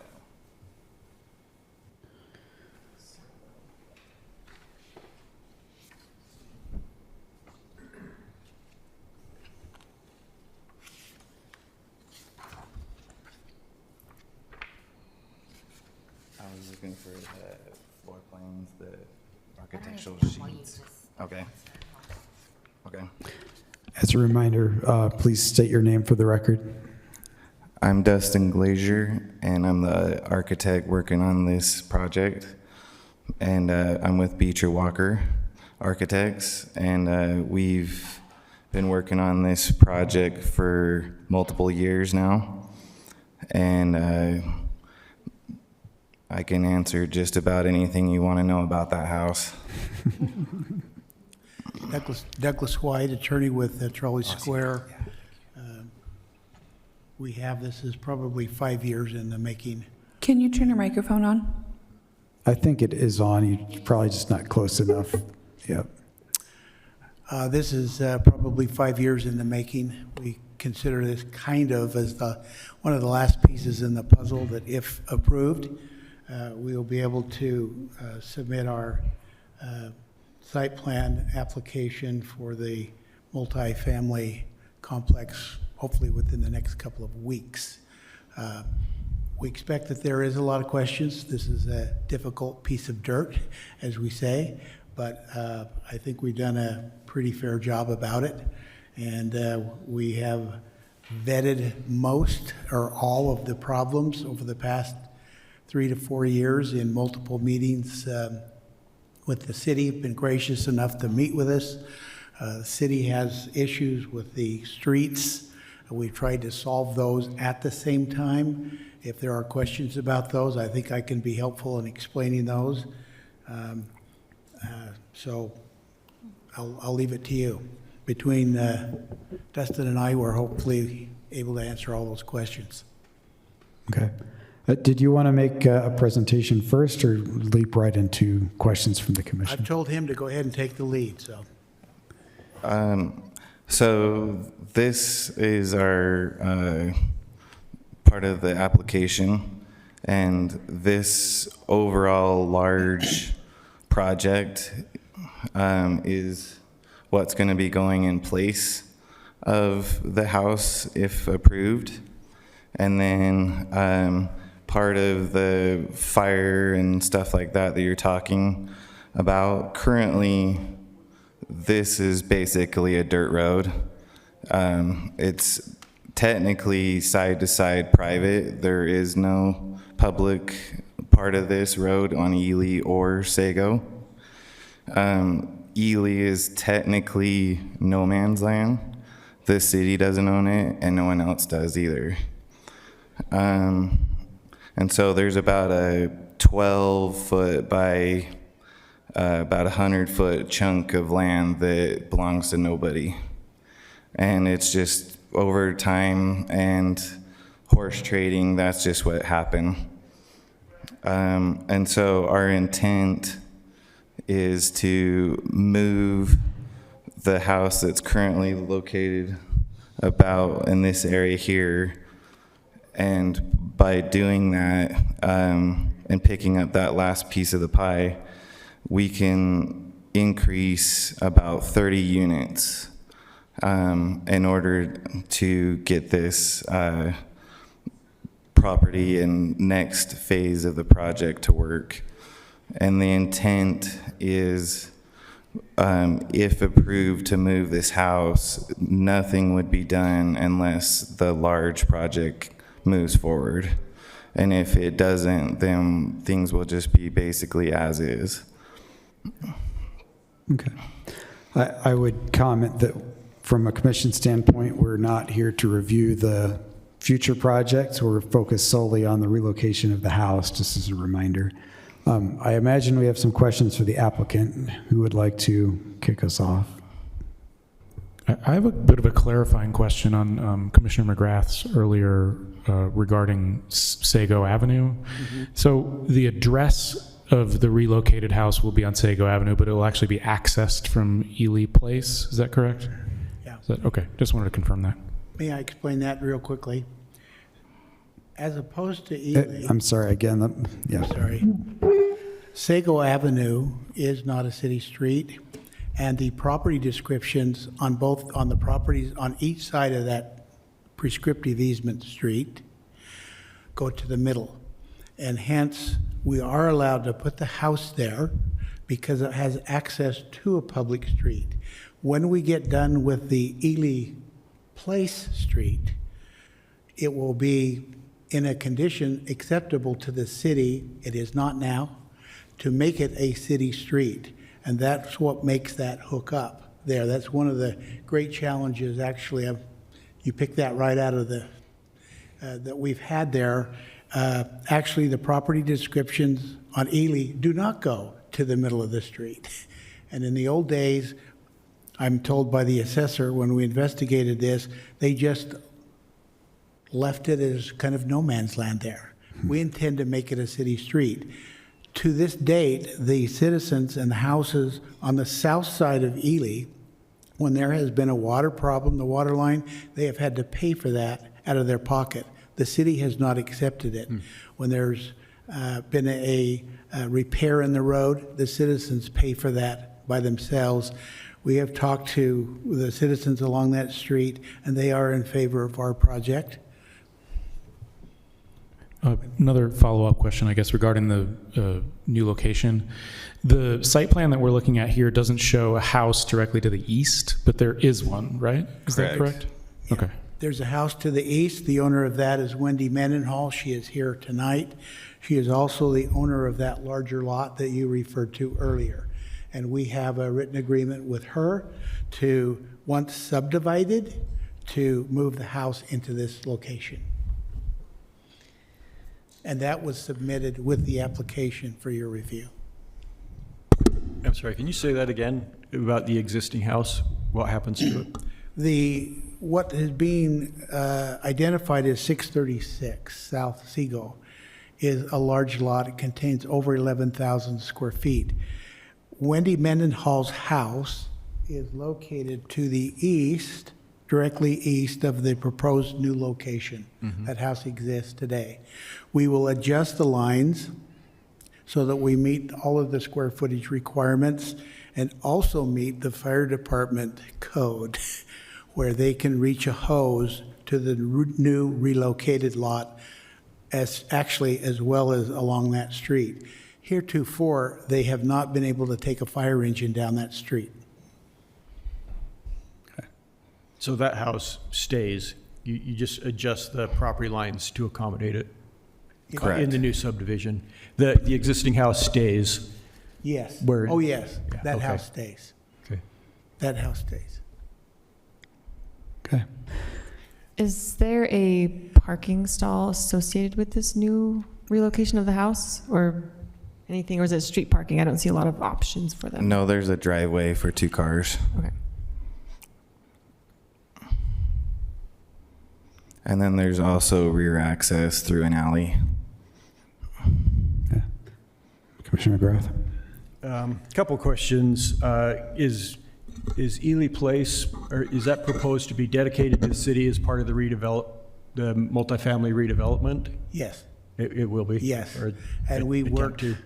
I was looking for the floor plans, the architectural sheets. Okay. Okay. As a reminder, please state your name for the record. I'm Dustin Glazier, and I'm the architect working on this project. And I'm with Beecher Walker Architects, and we've been working on this project for multiple years now. And I can answer just about anything you want to know about that house. Douglas White, attorney with Trolley Square. We have this is probably 5 years in the making. Can you turn your microphone on? I think it is on. You're probably just not close enough. Yep. This is probably 5 years in the making. We consider this kind of as one of the last pieces in the puzzle that, if approved, we will be able to submit our site plan application for the multifamily complex, hopefully within the next couple of weeks. We expect that there is a lot of questions. This is a difficult piece of dirt, as we say, but I think we've done a pretty fair job about it. And we have vetted most or all of the problems over the past 3 to 4 years in multiple meetings with the city. Been gracious enough to meet with us. The city has issues with the streets. We've tried to solve those at the same time. If there are questions about those, I think I can be helpful in explaining those. So I'll leave it to you. Between Dustin and I, we're hopefully able to answer all those questions. Okay. Did you want to make a presentation first or leap right into questions from the commission? I've told him to go ahead and take the lead, so. So this is our part of the application, and this overall large project is what's going to be going in place of the house if approved. And then part of the fire and stuff like that you're talking about, currently this is basically a dirt road. It's technically side-to-side private. There is no public part of this road on Ely or Sago. Ely is technically no man's land. The city doesn't own it, and no one else does either. And so there's about a 12-foot by about 100-foot chunk of land that belongs to nobody. And it's just over time and horse trading, that's just what happened. And so our intent is to move the house that's currently located about in this area here. And by doing that and picking up that last piece of the pie, we can increase about 30 units in order to get this property and next phase of the project to work. And the intent is, if approved to move this house, nothing would be done unless the large project moves forward. And if it doesn't, then things will just be basically as is. Okay. I would comment that from a commission standpoint, we're not here to review the future projects. We're focused solely on the relocation of the house, just as a reminder. I imagine we have some questions for the applicant. Who would like to kick us off? I have a bit of a clarifying question on Commissioner McGrath's earlier regarding Sago Avenue. Mm-hmm. So the address of the relocated house will be on Sago Avenue, but it will actually be accessed from Ely Place. Is that correct? Yeah. Is that, okay, just wanted to confirm that. May I explain that real quickly? As opposed to Ely. I'm sorry, again, yeah. Sorry. Sago Avenue is not a city street, and the property descriptions on the properties on each side of that prescriptive easement street go to the middle. And hence, we are allowed to put the house there because it has access to a public street. When we get done with the Ely Place Street, it will be in a condition acceptable to the city, it is not now, to make it a city street. And that's what makes that hook up there. That's one of the great challenges, actually, you picked that right out of that we've had there. Actually, the property descriptions on Ely do not go to the middle of the street. And in the old days, I'm told by the assessor when we investigated this, they just left it as kind of no man's land there. We intend to make it a city street. To this date, the citizens and the houses on the south side of Ely, when there has been a water problem, the water line, they have had to pay for that out of their pocket. The city has not accepted it. When there's been a repair in the road, the citizens pay for that by themselves. We have talked to the citizens along that street, and they are in favor of our project. Another follow-up question, I guess, regarding the new location. The site plan that we're looking at here doesn't show a house directly to the east, but there is one, right? Is that correct? Yeah. Okay. There's a house to the east. The owner of that is Wendy Mendenhall. She is here tonight. She is also the owner of that larger lot that you referred to earlier. And we have a written agreement with her to, once subdivided, to move the house into this location. And that was submitted with the application for your review. I'm sorry, can you say that again about the existing house? What happens to it? What is being identified as 636 South Seagull is a large lot. It contains over 11,000 square feet. Wendy Mendenhall's house is located to the east, directly east of the proposed new location. That house exists today. We will adjust the lines so that we meet all of the square footage requirements and also meet the fire department code where they can reach a hose to the new relocated lot as well as along that street. Heretofore, they have not been able to take a fire engine down that street. So that house stays, you just adjust the property lines to accommodate it? Correct. In the new subdivision. The existing house stays? Yes. Where? Yes. Yeah, That okay. house stays. Okay. That house stays. Okay. Is there a parking stall associated with this new relocation of the house or anything, or is it street parking? I don't see a lot of options for them. No, there's a driveway for 2 cars. Okay. And then there's also rear access through an alley. Yeah. Commissioner McGrath? Couple questions. Is Ely Place, or is that proposed to be dedicated to the city as part of the multifamily redevelopment? Yes. It will be? Yes. Or And we attempt worked to?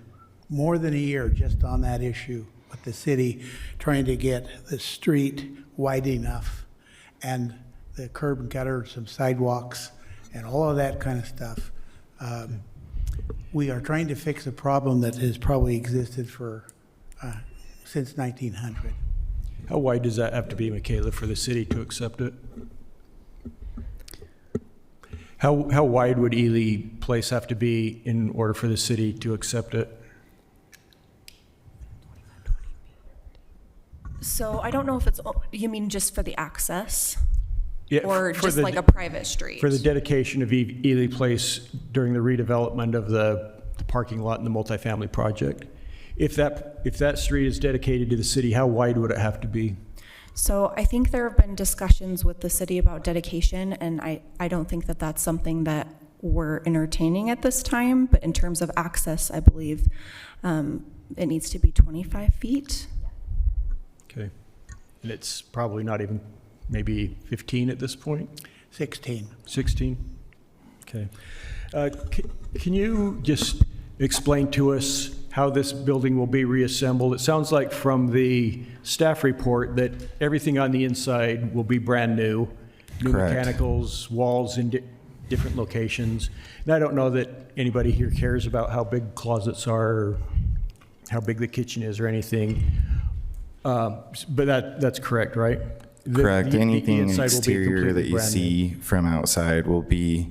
more than a year just on that issue with the city, trying to get the street wide enough and the curb and gutter, some sidewalks, and all of that kind of stuff. We are trying to fix a problem that has probably existed for since 1900. How wide does that have to be, Michaela, for the city to accept it? How wide would Ely Place have to be in order for the city to accept it? So I don't know if you mean just for the access? Yeah, Or for just the- like a private street? For the dedication of Ely Place during the redevelopment of the parking lot and the multifamily project. If that street is dedicated to the city, how wide would it have to be? So I think there have been discussions with the city about dedication, and I don't think that that's something that we're entertaining at this time, but in terms of access, I believe it needs to be 25 feet. Okay. And it's probably not even, maybe 15 at this point? 16. 16? Okay. Can you just explain to us how this building will be reassembled? It sounds like from the staff report that everything on the inside will be brand new. New Correct. mechanicals, walls in different locations. And I don't know that anybody here cares about how big closets are or how big the kitchen is or anything. But that's correct, right? Correct. Anything inside will be exterior completely that you brand new. see from outside will be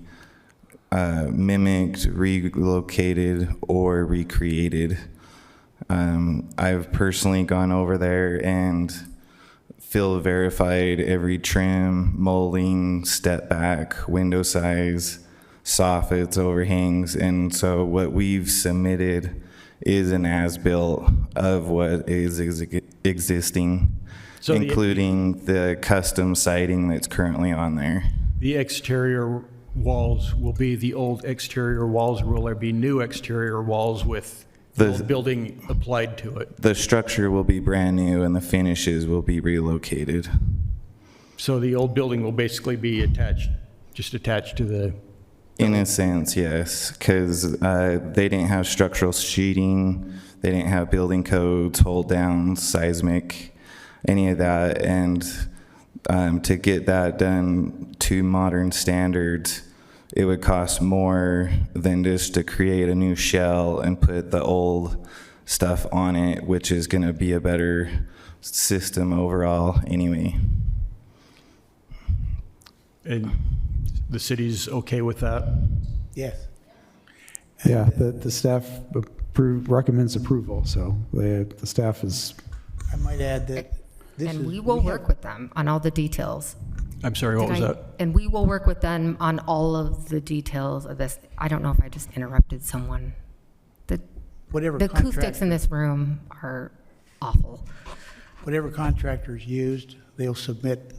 mimicked, relocated, or recreated. I've personally gone over there and field verified every trim, molding, step back, window size, soffits, overhangs, and so what we've submitted is an as-built of what is existing, So including the custom siding that's currently on there. The exterior walls will be the old exterior walls, or will there be new exterior walls with the old building applied to it? The structure will be brand new and the finishes will be relocated. So the old building will basically be just attached to the... In a sense, yes, because they didn't have structural sheeting, they didn't have building codes, hold downs, seismic, any of that, and to get that done to modern standards, it would cost more than just to create a new shell and put the old stuff on it, which is going to be a better system overall anyway. And the city's okay with that? Yes. Yeah, the staff recommends approval, so the staff is... I might add that And we will work with them on all the details. I'm sorry, what was that? And we will work with them on all of the details of this. I don't know if I just interrupted someone. The acoustics in this room are awful. Whatever contractors used, they'll submit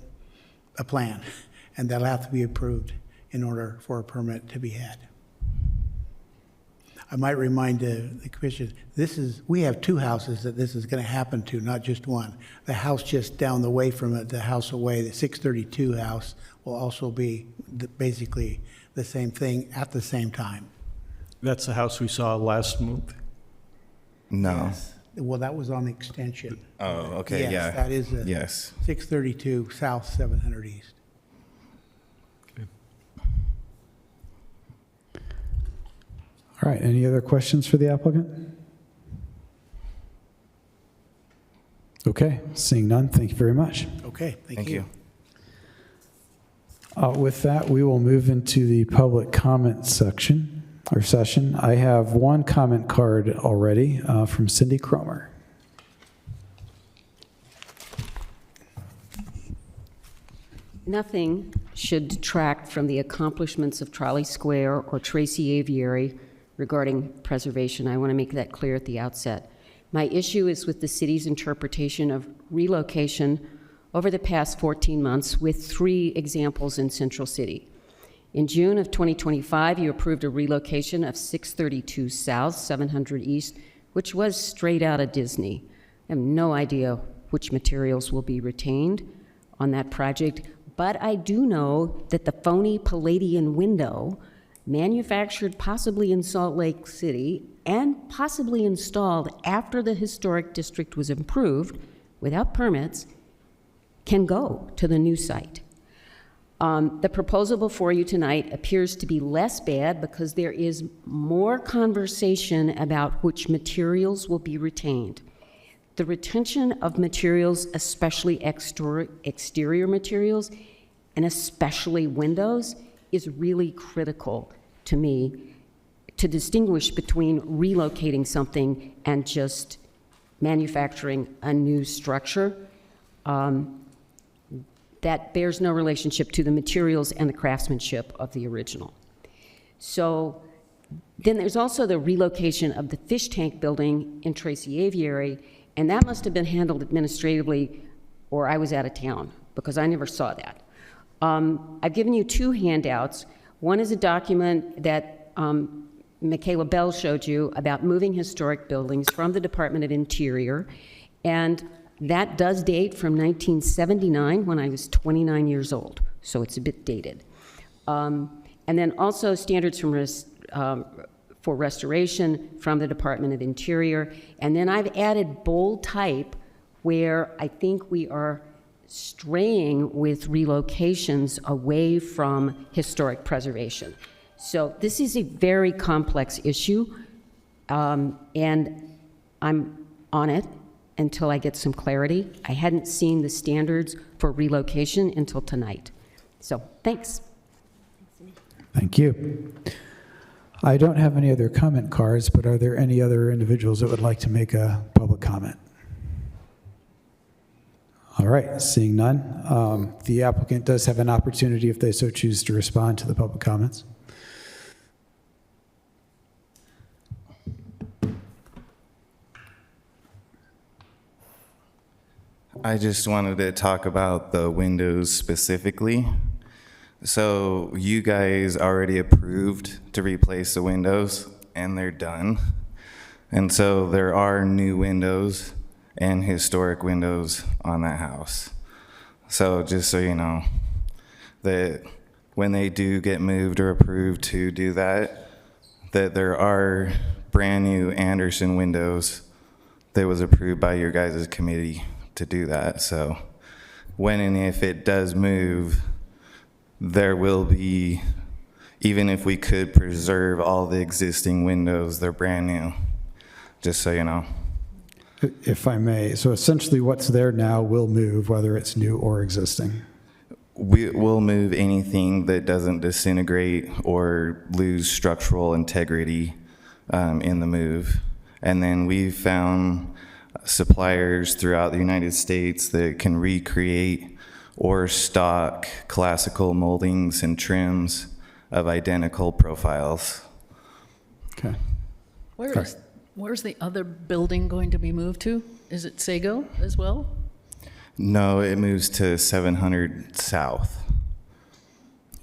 a plan, and that'll have to be approved in order for a permit to be had. I might remind the commission, we have two houses that this is going to happen to, not just one. The house just down the way from it, the house away, the 632 house, will also be basically the same thing at the same time. That's the house we saw last month? No. Yes. Well, that was on extension. Oh, okay, Yes, yeah. that is a Yes. 632 South 700 East. All right, any other questions for the applicant? Okay, seeing none, thank you very much. Okay, thank you. With that, we will move into the public comment section, or session. I have one comment card already from Cindy Cromer. Nothing should detract from the accomplishments of Trolley Square or Tracy Aviary regarding preservation. I want to make that clear at the outset. My issue is with the city's interpretation of relocation over the past 14 months with 3 examples in Central City. In June of 2025, you approved a relocation of 632 South, 700 East, which was straight out of Disney. I have no idea which materials will be retained on that project, but I do know that the phony Palladian window, manufactured possibly in Salt Lake City and possibly installed after the historic district was improved without permits, can go to the new site. The proposal before you tonight appears to be less bad because there is more conversation about which materials will be retained. The retention of materials, especially exterior materials, and especially windows, is really critical to me to distinguish between relocating something and just manufacturing a new structure. That bears no relationship to the materials and the craftsmanship of the original. So then there's also the relocation of the fish tank building in Tracy Aviary, and that must have been handled administratively, or I was out of town, because I never saw that. I've given you 2 handouts. One is a document that Michaela Bell showed you about moving historic buildings from the Department of Interior, and that does date from 1979, when I was 29 years old, so it's a bit dated. And then also standards for restoration from the Department of Interior, and then I've added bold type where I think we are straying with relocations away from historic preservation. So this is a very complex issue, and I'm on it until I get some clarity. I hadn't seen the standards for relocation until tonight. So, thanks. Thank you. I don't have any other comment cards, but are there any other individuals that would like to make a public comment? All right, seeing none. The applicant does have an opportunity, if they so choose, to respond to the public comments. I just wanted to talk about the windows specifically. So you guys already approved to replace the windows, and they're done. And so there are new windows and historic windows on that house. So just so you know, that when they do get moved or approved to do that, that there are brand new Anderson windows that was approved by your guys' committee to do that. So when and if it does move, there will be, even if we could preserve all the existing windows, they're brand new, just so you know. If I may, so essentially what's there now will move, whether it's new or existing. We will move anything that doesn't disintegrate or lose structural integrity in the move. And then we've found suppliers throughout the United States that can recreate or stock classical moldings and trims of identical profiles. Okay. Where's the other building going to be moved to? Is it Sago as well? No, it moves to 700 South.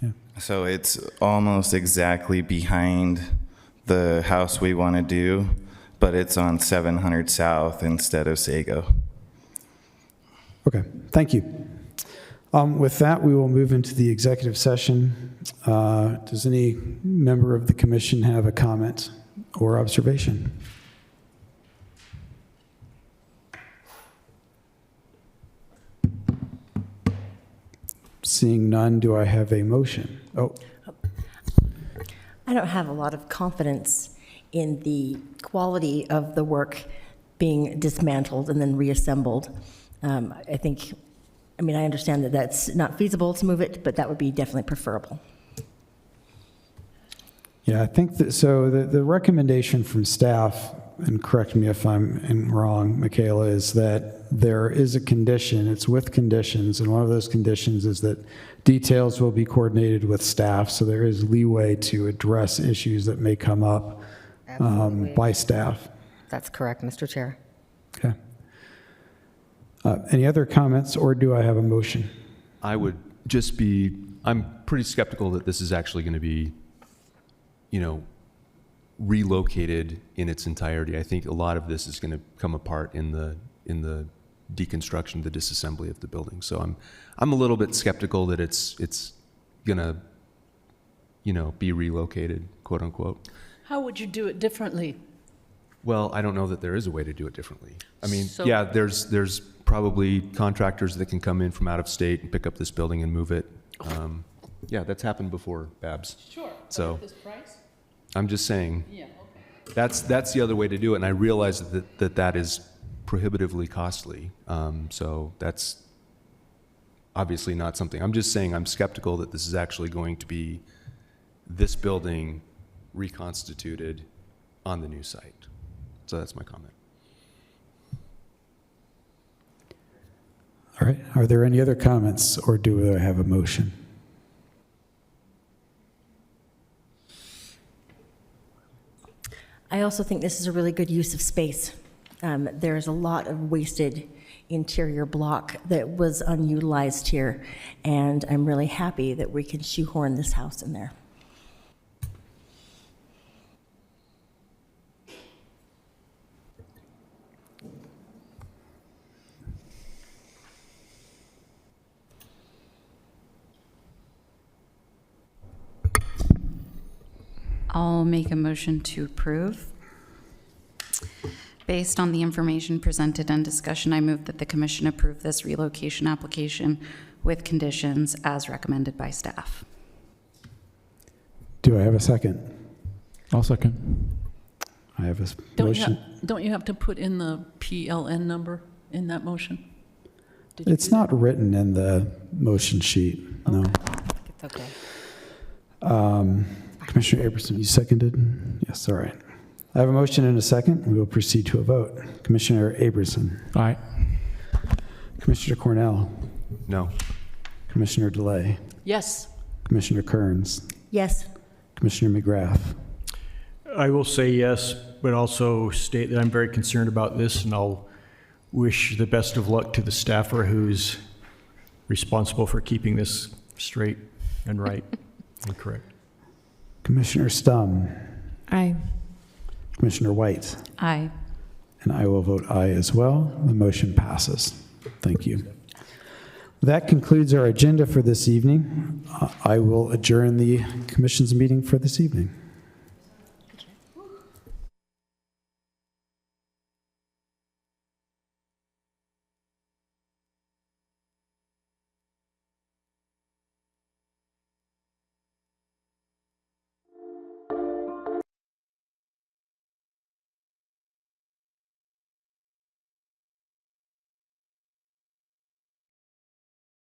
Yeah. So it's almost exactly behind the house we want to do, but it's on 700 South instead of Sago. Okay, thank you. With that, we will move into the executive session. Does any member of the commission have a comment or observation? Seeing none, do I have a motion? Oh. I don't have a lot of confidence in the quality of the work being dismantled and then reassembled. I understand that that's not feasible to move it, but that would be definitely preferable. Yeah, I think that, so the recommendation from staff, and correct me if I'm wrong, Michaela, is that there is a condition, it's with conditions, and one of those conditions is that details will be coordinated with staff, so there is leeway to address issues that may come up by staff. That's correct, Mr. Chair. Okay. Any other comments, or do I have a motion? I would just I'm pretty skeptical that this is actually going to be, relocated in its entirety. I think a lot of this is going to come apart in the deconstruction, the disassembly of the building. So I'm a little bit skeptical that it's going to, be relocated, quote unquote. How would you do it differently? Well, I don't know that there is a way to do it differently. I mean, So- yeah, there's probably contractors that can come in from out of state and pick up this building and move it. Yeah, that's happened before, Babs. Sure. So At this price? I'm just saying, Yeah, okay. that's the other way to do it, and I realize that is prohibitively costly. So that's obviously not something. I'm just saying I'm skeptical that this is actually going to be this building reconstituted on the new site. So that's my comment. All right, are there any other comments, or do I have a motion? I also think this is a really good use of space. There's a lot of wasted interior block that was unutilized here, and I'm really happy that we can shoehorn this house in there. I'll make a motion to approve. Based on the information presented and discussion, I move that the commission approve this relocation application with conditions as recommended by staff. Do I have a second? I'll second. I have a Don't you, motion. don't you have to put in the PLN number in that motion? It's not written in the motion sheet, no. It's okay. Commissioner Aberson, you seconded? Yes, all right. I have a motion and a second. We will proceed to a vote. Commissioner Aberson. Aye. Commissioner Cornell. No. Commissioner DeLay. Yes. Commissioner Kearns. Yes. Commissioner McGrath. I will say yes, but also state that I'm very concerned about this, and I'll wish the best of luck to the staffer who's responsible for keeping this straight and right and correct. Commissioner Stum. Aye. Commissioner White. Aye. And I will vote aye as well. The motion passes. Thank you. That concludes our agenda for this evening. I will adjourn the commission's meeting for this evening.